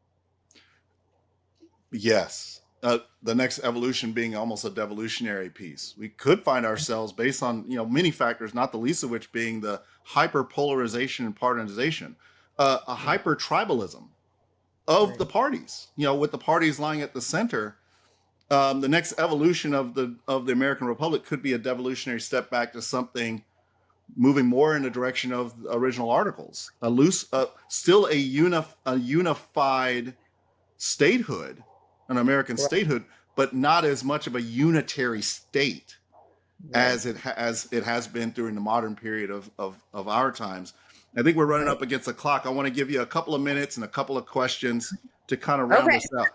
Yes. The next evolution being almost a devolutionary piece. We could find ourselves based on, many factors, not the least of which being the hyperpolarization and partisanization, a hyper tribalism, of the parties, with the parties lying at the center. The next evolution of the American Republic could be a devolutionary step back to something moving more in the direction of the original articles, still a unified statehood, an American statehood, but not as much of a unitary state as it has been during the modern period of our times. I think we're running up against the clock. I want to give you a couple of minutes and a couple of questions to kind of round this out.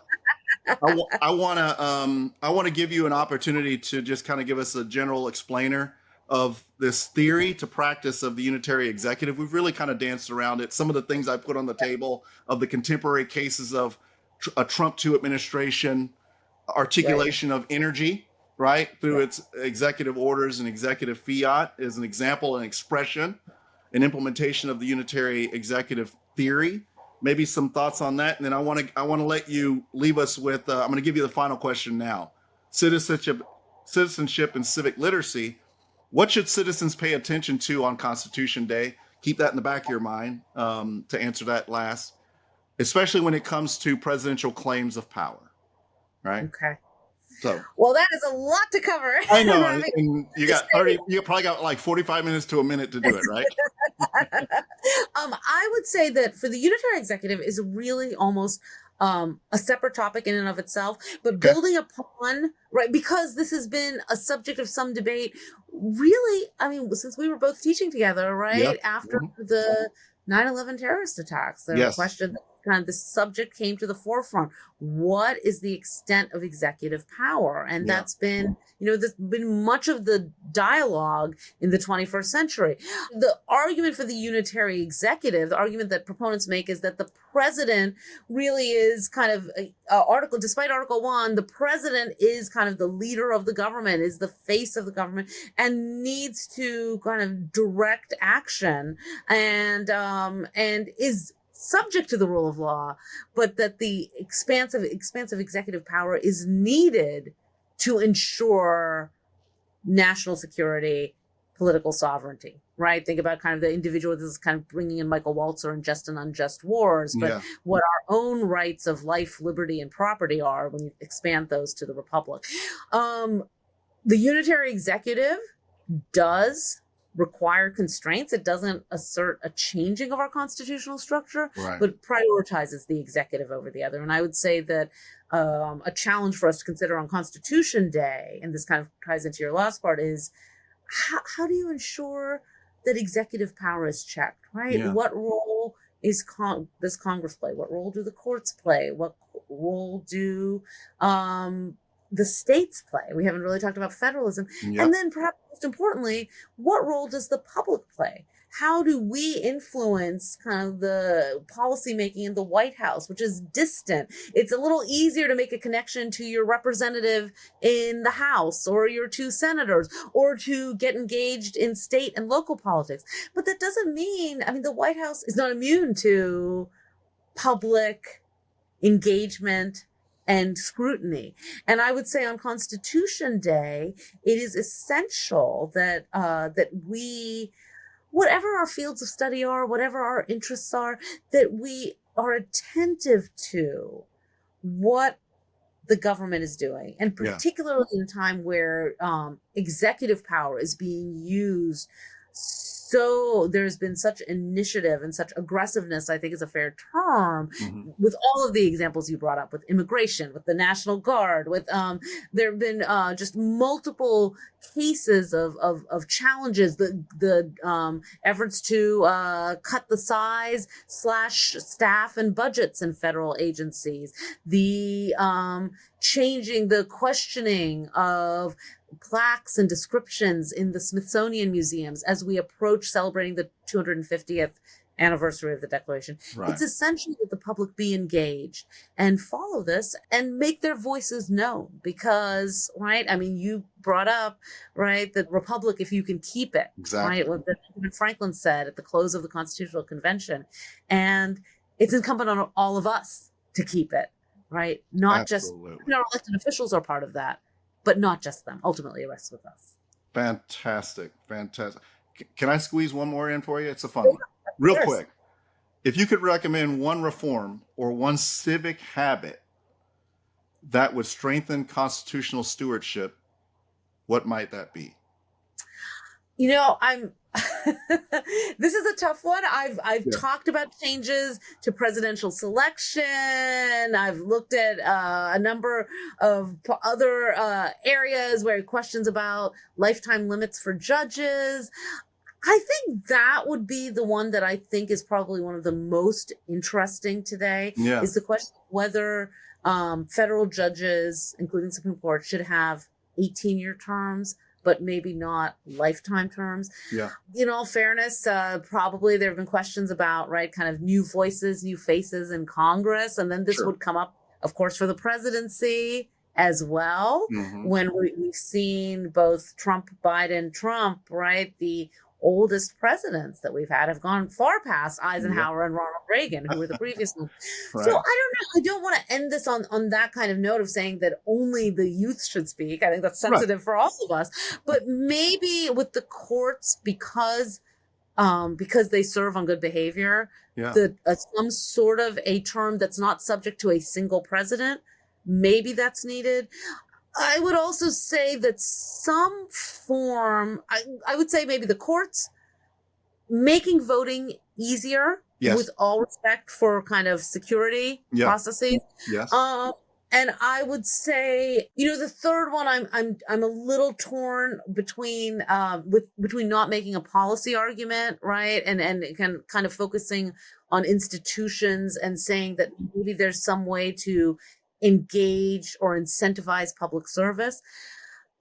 I want to give you an opportunity to just kind of give us a general explainer of this theory to practice of the unitary executive. We've really kind of danced around it. Some of the things I put on the table of the contemporary cases of a Trump 2 administration, articulation of energy, right, through its executive orders and executive fiat is an example, an expression, an implementation of the unitary executive theory. Maybe some thoughts on that, and then I want to let you leave us with. I'm going to give you the final question now: citizenship, and civic literacy. What should citizens pay attention to on Constitution Day? Keep that in the back of your mind to answer that last, especially when it comes to presidential claims of power. Right. Okay. So, well, that is a lot to cover. I know, and you got 30. You probably got like 45 minutes to a minute to do it, right? I would say that for the unitary executive is really almost a separate topic in and of itself, but building upon, right, because this has been a subject of some debate, really, I mean, since we were both teaching together, right, after the 9/11 terrorist attacks, the question that kind of the subject came to the forefront. What is the extent of executive power? And that's been, there's been much of the dialogue in the 21st century. The argument for the unitary executive, the argument that proponents make is that the president really is kind of despite Article 1, the president is kind of the leader of the government, is the face of the government, and needs to kind of direct action and is subject to the rule of law, but that the expansive executive power is needed to ensure national security, political sovereignty, right? Think about kind of the individual, this is kind of bringing in Michael Walzer and Just and Unjust Wars, but what our own rights of life, liberty, and property are when you expand those to the Republic. The unitary executive does require constraints. It doesn't assert a changing of our constitutional structure, but prioritizes the executive over the other. And I would say that a challenge for us to consider on Constitution Day, and this kind of ties into your last part, is how do you ensure that executive power is checked, right? Yeah. What role does Congress play? What role do the courts play? What role do the states play? We haven't really talked about federalism. And then perhaps most importantly, what role does the public play? How do we influence kind of the policymaking in the White House, which is distant? It's a little easier to make a connection to your representative in the House or your two senators, or to get engaged in state and local politics. But that doesn't mean, the White House is not immune to public engagement and scrutiny. And I would say on Constitution Day, it is essential that we, whatever our fields of study are, whatever our interests are, that we are attentive to what the government is doing. And particularly in a time where executive power is being used, so there's been such initiative and such aggressiveness, I think is a fair term, with all of the examples you brought up, with immigration, with the National Guard, with there have been just multiple cases of challenges, the efforts to cut the size, slash staff and budgets in federal agencies, the changing, the questioning of plaques and descriptions in the Smithsonian museums as we approach celebrating the 250th anniversary of the Declaration. It's essential that the public be engaged and follow this and make their voices known, because, you brought up, the Republic, if you can keep it, right? What Benjamin Franklin said at the close of the Constitutional Convention. And it's incumbent on all of us to keep it, right? Not just our elected officials are part of that, but not just them. Ultimately, it rests with us. Fantastic. Can I squeeze one more in for you? It's a fun one. Real quick. If you could recommend one reform or one civic habit that would strengthen constitutional stewardship, what might that be? I'm this is a tough one. I've talked about changes to presidential selection. I've looked at a number of other areas where questions about lifetime limits for judges. I think that would be the one that I think is probably one of the most interesting today, is the question of whether federal judges, including Supreme Court, should have 18-year terms, but maybe not lifetime terms. Yeah. In all fairness, probably there have been questions about, right, kind of new voices, new faces in Congress. And then this would come up, of course, for the presidency as well, when we've seen both Trump, right, the oldest presidents that we've had have gone far past Eisenhower and Ronald Reagan, who were the previous ones. Right. So I don't know. I don't want to end this on that kind of note of saying that only the youth should speak. I think that's sensitive for all of us. But maybe with the courts, because they serve on good behavior, some sort of a term that's not subject to a single president, maybe that's needed. I would also say that some form, I would say maybe the courts making voting easier, with all respect for kind of security processes. Yes. And I would say, the third one, I'm a little torn between not making a policy argument, right, and kind of focusing on institutions and saying that maybe there's some way to engage or incentivize public service.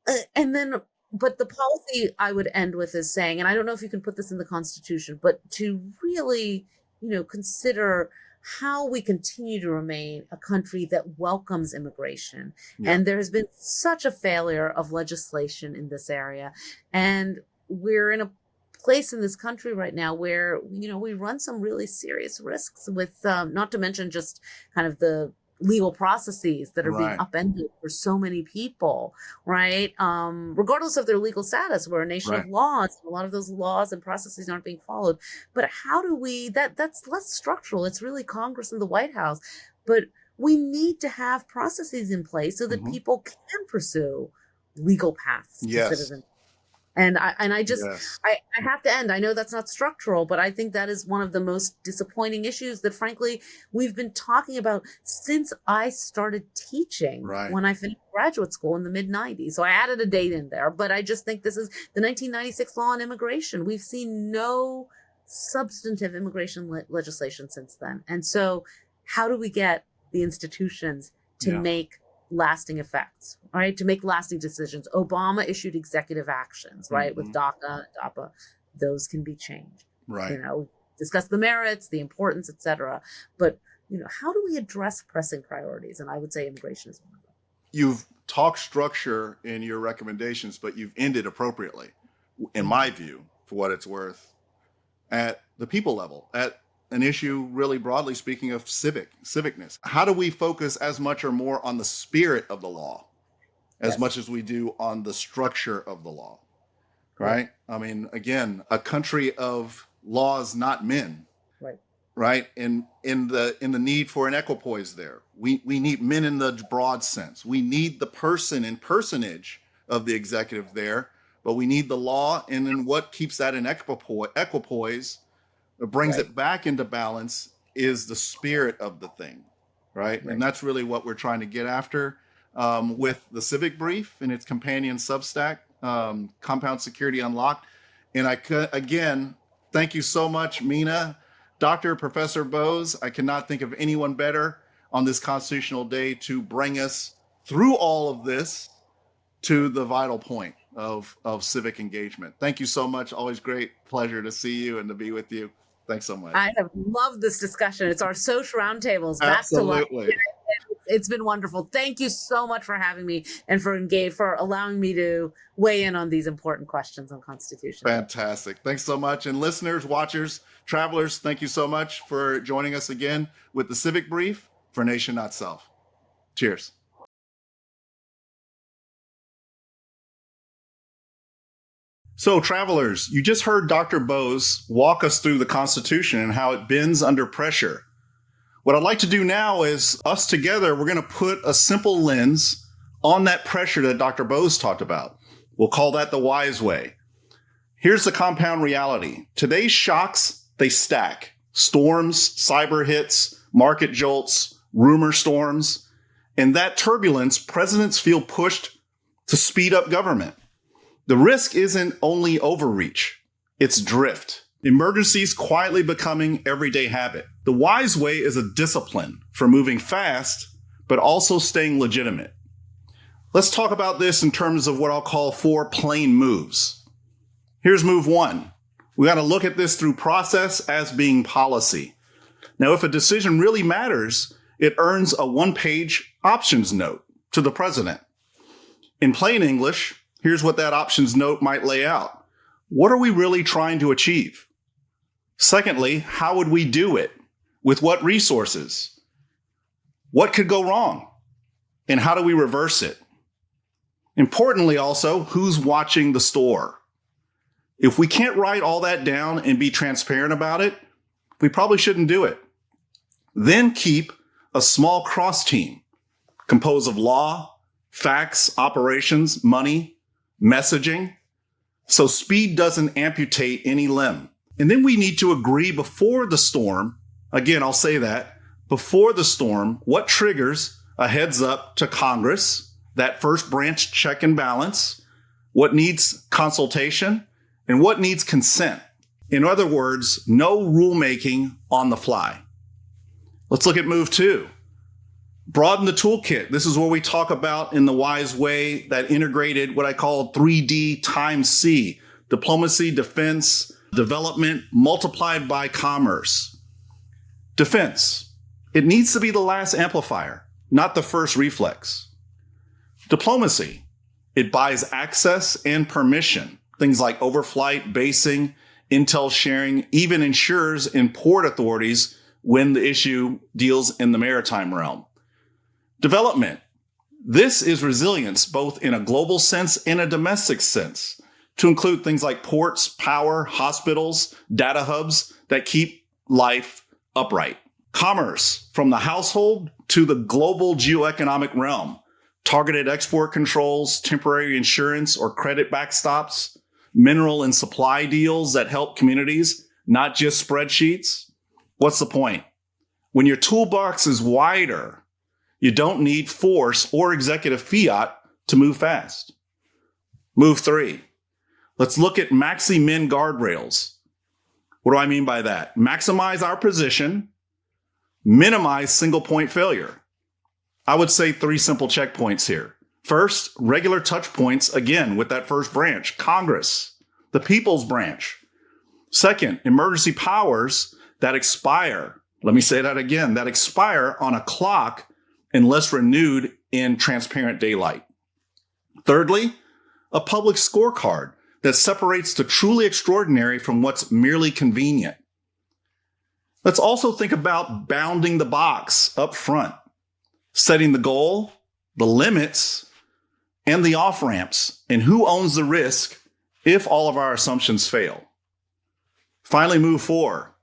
But the policy I would end with is saying, and I don't know if you can put this in the Constitution, but to really, consider how we continue to remain a country that welcomes immigration. And there has been such a failure of legislation in this area. And we're in a place in this country right now where, we run some really serious risks with, not to mention just kind of the legal processes that are being upended for so many people, right? Regardless of their legal status, we're a nation of laws. A lot of those laws and processes aren't being followed. But how do we, that's less structural. It's really Congress and the White House. But we need to have processes in place so that people can pursue legal paths to citizenship. And I just, I have to end. I know that's not structural, but I think that is one of the most disappointing issues that, frankly, we've been talking about since I started teaching when I finished graduate school in the mid-90s. So I added a date in there, but I just think this is the 1996 law on immigration. We've seen no substantive immigration legislation since then. And so how do we get the institutions to make lasting effects, right? To make lasting decisions. Obama issued executive actions, right? With DACA, DAPA, those can be changed. Right. Discuss the merits, the importance, et cetera. But, how do we address pressing priorities? And I would say immigration is one of them. You've talked structure in your recommendations, but you've ended appropriately, in my view, for what it's worth, at the people level, at an issue really broadly speaking of civicness. How do we focus as much or more on the spirit of the law as much as we do on the structure of the law, right? I mean, again, a country of laws, not men, right? And in the need for an equipoise there, we need men in the broad sense. We need the person and personage of the executive there, but we need the law, and then what keeps that in equipoise brings it back into balance is the spirit of the thing, right? And that's really what we're trying to get after with the Civic Brief and its companion Substack, Compound Security Unlocked. And again, thank you so much, Meena. Dr. Professor Bose, I cannot think of anyone better on this Constitutional Day to bring us through all of this to the vital point of civic engagement. Thank you so much. Always great pleasure to see you and to be with you. Thanks so much. I have loved this discussion. It's our social roundtables back to life. It's been wonderful. Thank you so much for having me and for allowing me to weigh in on these important questions on Constitution. Fantastic. Thanks so much. And listeners, watchers, travelers, thank you so much for joining us again with the Civic Brief for Nation Not Self. Cheers. So, travelers, you just heard Dr. Bose walk us through the Constitution and how it bends under pressure. What I'd like to do now is us together, we're going to put a simple lens on that pressure that Dr. Bose talked about. We'll call that the wise way. Here's the compound reality. Today's shocks, they stack. Storms, cyber hits, market jolts, rumor storms. In that turbulence, presidents feel pushed to speed up government. The risk isn't only overreach, it's drift. Emergencies quietly becoming everyday habit. The wise way is a discipline for moving fast, but also staying legitimate. Let's talk about this in terms of what I'll call 4 plain moves. Here's move 1. We got to look at this through process as being policy. Now, if a decision really matters, it earns a 1-page options note to the president. In plain English, here's what that options note might lay out. What are we really trying to achieve? Secondly, how would we do it? With what resources? What could go wrong? And how do we reverse it? Importantly also, who's watching the store? If we can't write all that down and be transparent about it, we probably shouldn't do it. Then keep a small cross team composed of law, facts, operations, money, messaging, so speed doesn't amputate any limb. And then we need to agree before the storm, again, I'll say that, before the storm, what triggers a heads up to Congress, that first branch check and balance, what needs consultation, and what needs consent. In other words, no rulemaking on the fly. Let's look at move 2. Broaden the toolkit. This is where we talk about in the wise way that integrated what I call 3D times C, diplomacy, defense, development multiplied by commerce. Defense. It needs to be the last amplifier, not the first reflex. Diplomacy. It buys access and permission. Things like overflight, basing, intel sharing, even ensures in port authorities when the issue deals in the maritime realm. Development. This is resilience, both in a global sense and a domestic sense, to include things like ports, power, hospitals, data hubs that keep life upright. Commerce, from the household to the global geoeconomic realm. Targeted export controls, temporary insurance or credit backstops, mineral and supply deals that help communities, not just spreadsheets. What's the point? When your toolbox is wider, you don't need force or executive fiat to move fast. Move 3. Let's look at maxi-min guardrails. What do I mean by that? Maximize our position, minimize single point failure. I would say 3 simple checkpoints here. First, regular touch points, again, with that first branch, Congress, the people's branch. Second, emergency powers that expire. Let me say that again, that expire on a clock unless renewed in transparent daylight. Thirdly, a public scorecard that separates the truly extraordinary from what's merely convenient. Let's also think about bounding the box up front, setting the goal, the limits, and the off-ramps, and who owns the risk if all of our assumptions fail. Finally, move 4,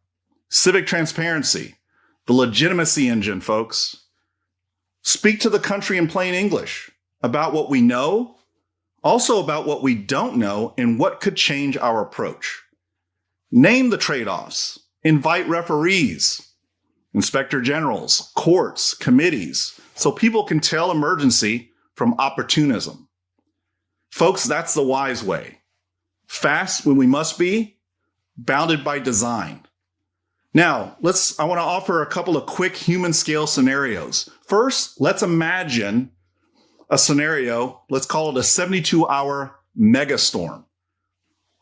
civic transparency, the legitimacy engine, folks. Speak to the country in plain English about what we know, also about what we don't know, and what could change our approach. Name the trade-offs. Invite referees, inspector generals, courts, committees, so people can tell emergency from opportunism. Folks, that's the wise way. Fast when we must be, bounded by design. Now, I want to offer a couple of quick human scale scenarios. First, let's imagine a scenario, let's call it a 72-hour megastorm.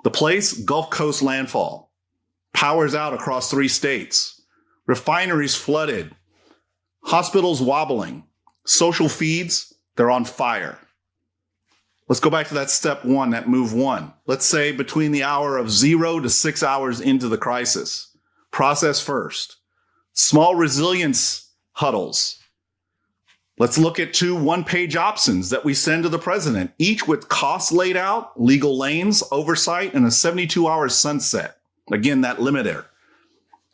The place, Gulf Coast landfall. Power's out across 3 states. Refineries flooded. Hospitals wobbling. Social feeds, they're on fire. Let's go back to that step 1, that move 1. Let's say between the hour of 0 to 6 hours into the crisis. Process first. Small resilience huddles. Let's look at 2 one-page options that we send to the president, each with costs laid out, legal lanes, oversight, and a 72-hour sunset. Again, that limiter.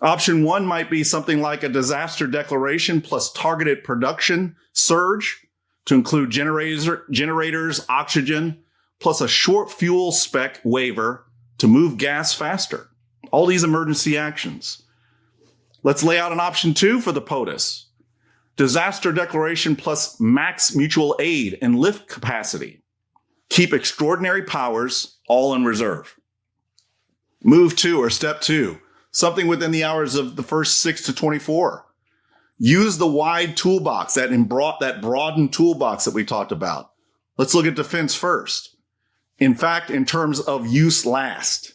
Option 1 might be something like a disaster declaration plus targeted production surge to include generators, oxygen, plus a short fuel spec waiver to move gas faster. All these emergency actions. Let's lay out an option 2 for the POTUS. Disaster declaration plus max mutual aid and lift capacity. Keep extraordinary powers all in reserve. Move 2 or step 2, something within the hours of the first 6 to 24. Use the wide toolbox, that broadened toolbox that we talked about. Let's look at defense first. In fact, in terms of use last.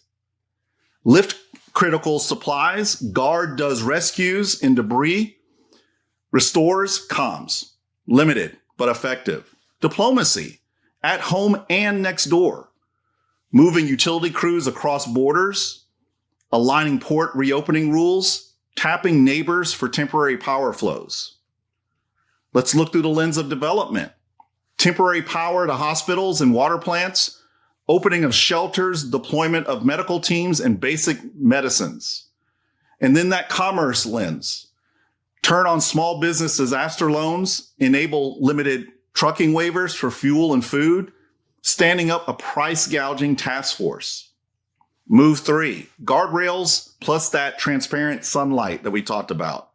Lift critical supplies, guard does rescues in debris, restores comms, limited but effective. Diplomacy, at home and next door. Moving utility crews across borders, aligning port reopening rules, tapping neighbors for temporary power flows. Let's look through the lens of development. Temporary power to hospitals and water plants, opening of shelters, deployment of medical teams and basic medicines. And then that commerce lens. Turn on small business disaster loans, enable limited trucking waivers for fuel and food, standing up a price gouging task force. Move 3, guardrails plus that transparent sunlight that we talked about.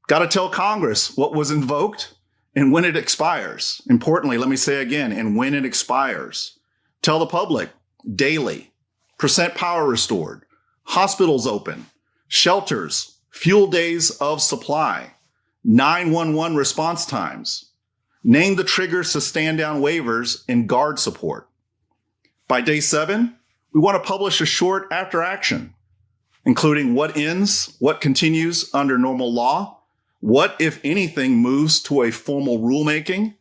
Got to tell Congress what was invoked and when it expires. Importantly, let me say again, and when it expires. Tell the public daily, percent power restored, hospitals open, shelters, fuel days of supply, 911 response times. Name the triggers to stand down waivers and guard support. By day 7, we want to publish a short after action, including what ends, what continues under normal law, what, if anything, moves to a formal rulemaking,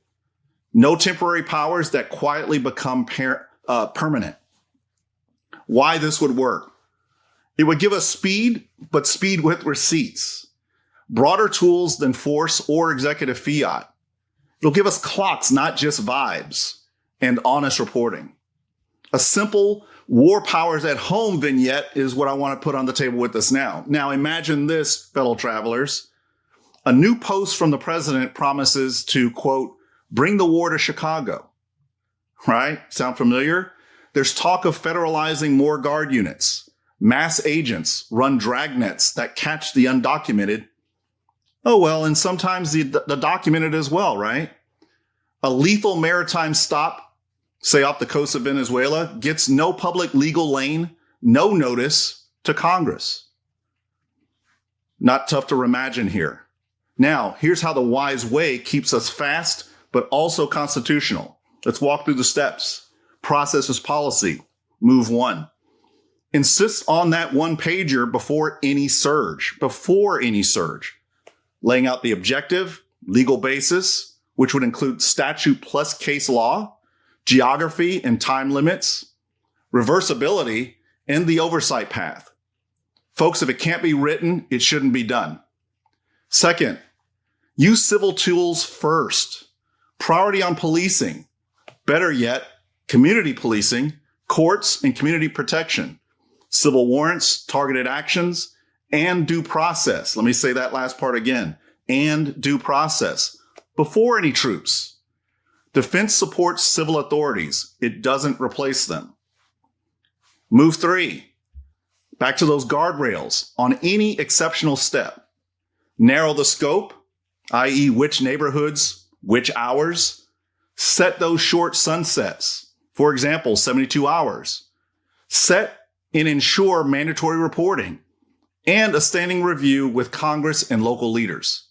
no temporary powers that quietly become permanent. Why this would work. It would give us speed, but speed with receipts. Broader tools than force or executive fiat. It'll give us clocks, not just vibes, and honest reporting. A simple war powers at home vignette is what I want to put on the table with us now. Now imagine this, fellow travelers. A new post from the president promises to, quote, bring the war to Chicago. Right? Sound familiar? There's talk of federalizing more guard units. Mass agents run dragnets that catch the undocumented. Oh, well, and sometimes the documented as well, right? A lethal maritime stop, say off the coast of Venezuela, gets no public legal lane, no notice to Congress. Not tough to imagine here. Now, here's how the wise way keeps us fast, but also constitutional. Let's walk through the steps. Process is policy. Move 1. Insist on that one pager before any surge. Laying out the objective, legal basis, which would include statute plus case law, geography and time limits, reversibility, and the oversight path. Folks, if it can't be written, it shouldn't be done. Second, use civil tools first. Priority on policing. Better yet, community policing, courts, and community protection. Civil warrants, targeted actions, and due process. Let me say that last part again. And due process. Before any troops. Defense supports civil authorities. It doesn't replace them. Move 3. Back to those guardrails on any exceptional step. Narrow the scope, i.e. which neighborhoods, which hours. Set those short sunsets. For example, 72 hours. Set and ensure mandatory reporting and a standing review with Congress and local leaders.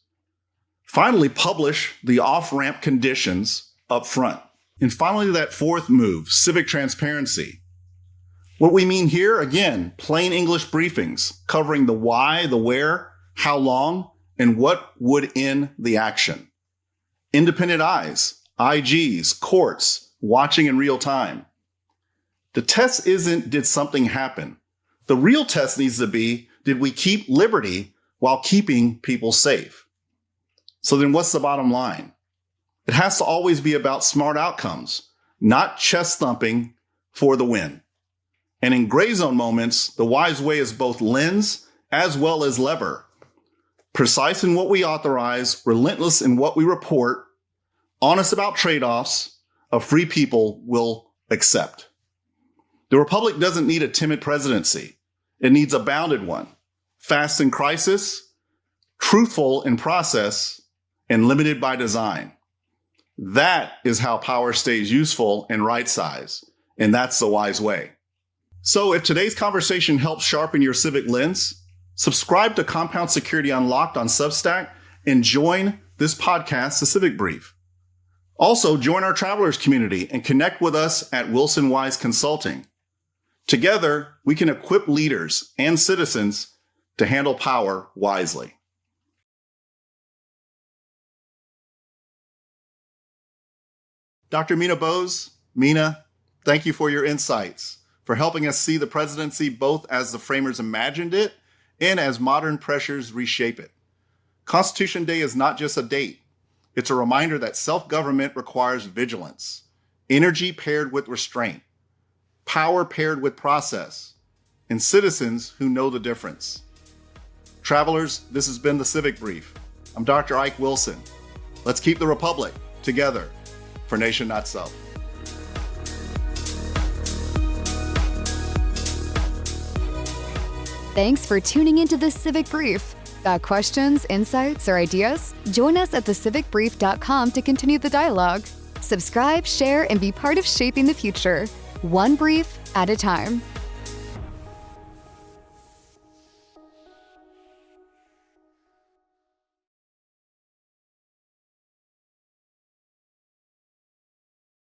Finally, publish the off-ramp conditions up front. And finally, that 4th move, civic transparency. What we mean here, again, plain English briefings covering the why, the where, how long, and what would end the action. Independent eyes, IGs, courts, watching in real time. The test isn't, did something happen? The real test needs to be, did we keep liberty while keeping people safe? So then what's the bottom line? It has to always be about smart outcomes, not chest thumping for the win. And in gray zone moments, the wise way is both lens as well as lever. Precise in what we authorize, relentless in what we report, honest about trade-offs, a free people will accept. The Republic doesn't need a timid presidency. It needs a bounded one, fast in crisis, truthful in process, and limited by design. That is how power stays useful and right-sized, and that's the wise way. So if today's conversation helps sharpen your civic lens, subscribe to Compound Security Unlocked on Substack and join this podcast, The Civic Brief. Also, join our travelers community and connect with us at Wilson Wise Consulting. Together, we can equip leaders and citizens to handle power wisely. Dr. Meena Bose, Meena, thank you for your insights, for helping us see the presidency both as the framers imagined it and as modern pressures reshape it. Constitution Day is not just a date. It's a reminder that self-government requires vigilance, energy paired with restraint, power paired with process, and citizens who know the difference. Travelers, this has been the Civic Brief. I'm Dr. Ike Wilson. Let's keep the Republic together for Nation Not Self. Thanks for tuning into the Civic Brief. Got questions, insights, or ideas? Join us at thecivicbrief.com to continue the dialogue. Subscribe, share, and be part of shaping the future, one brief at a time.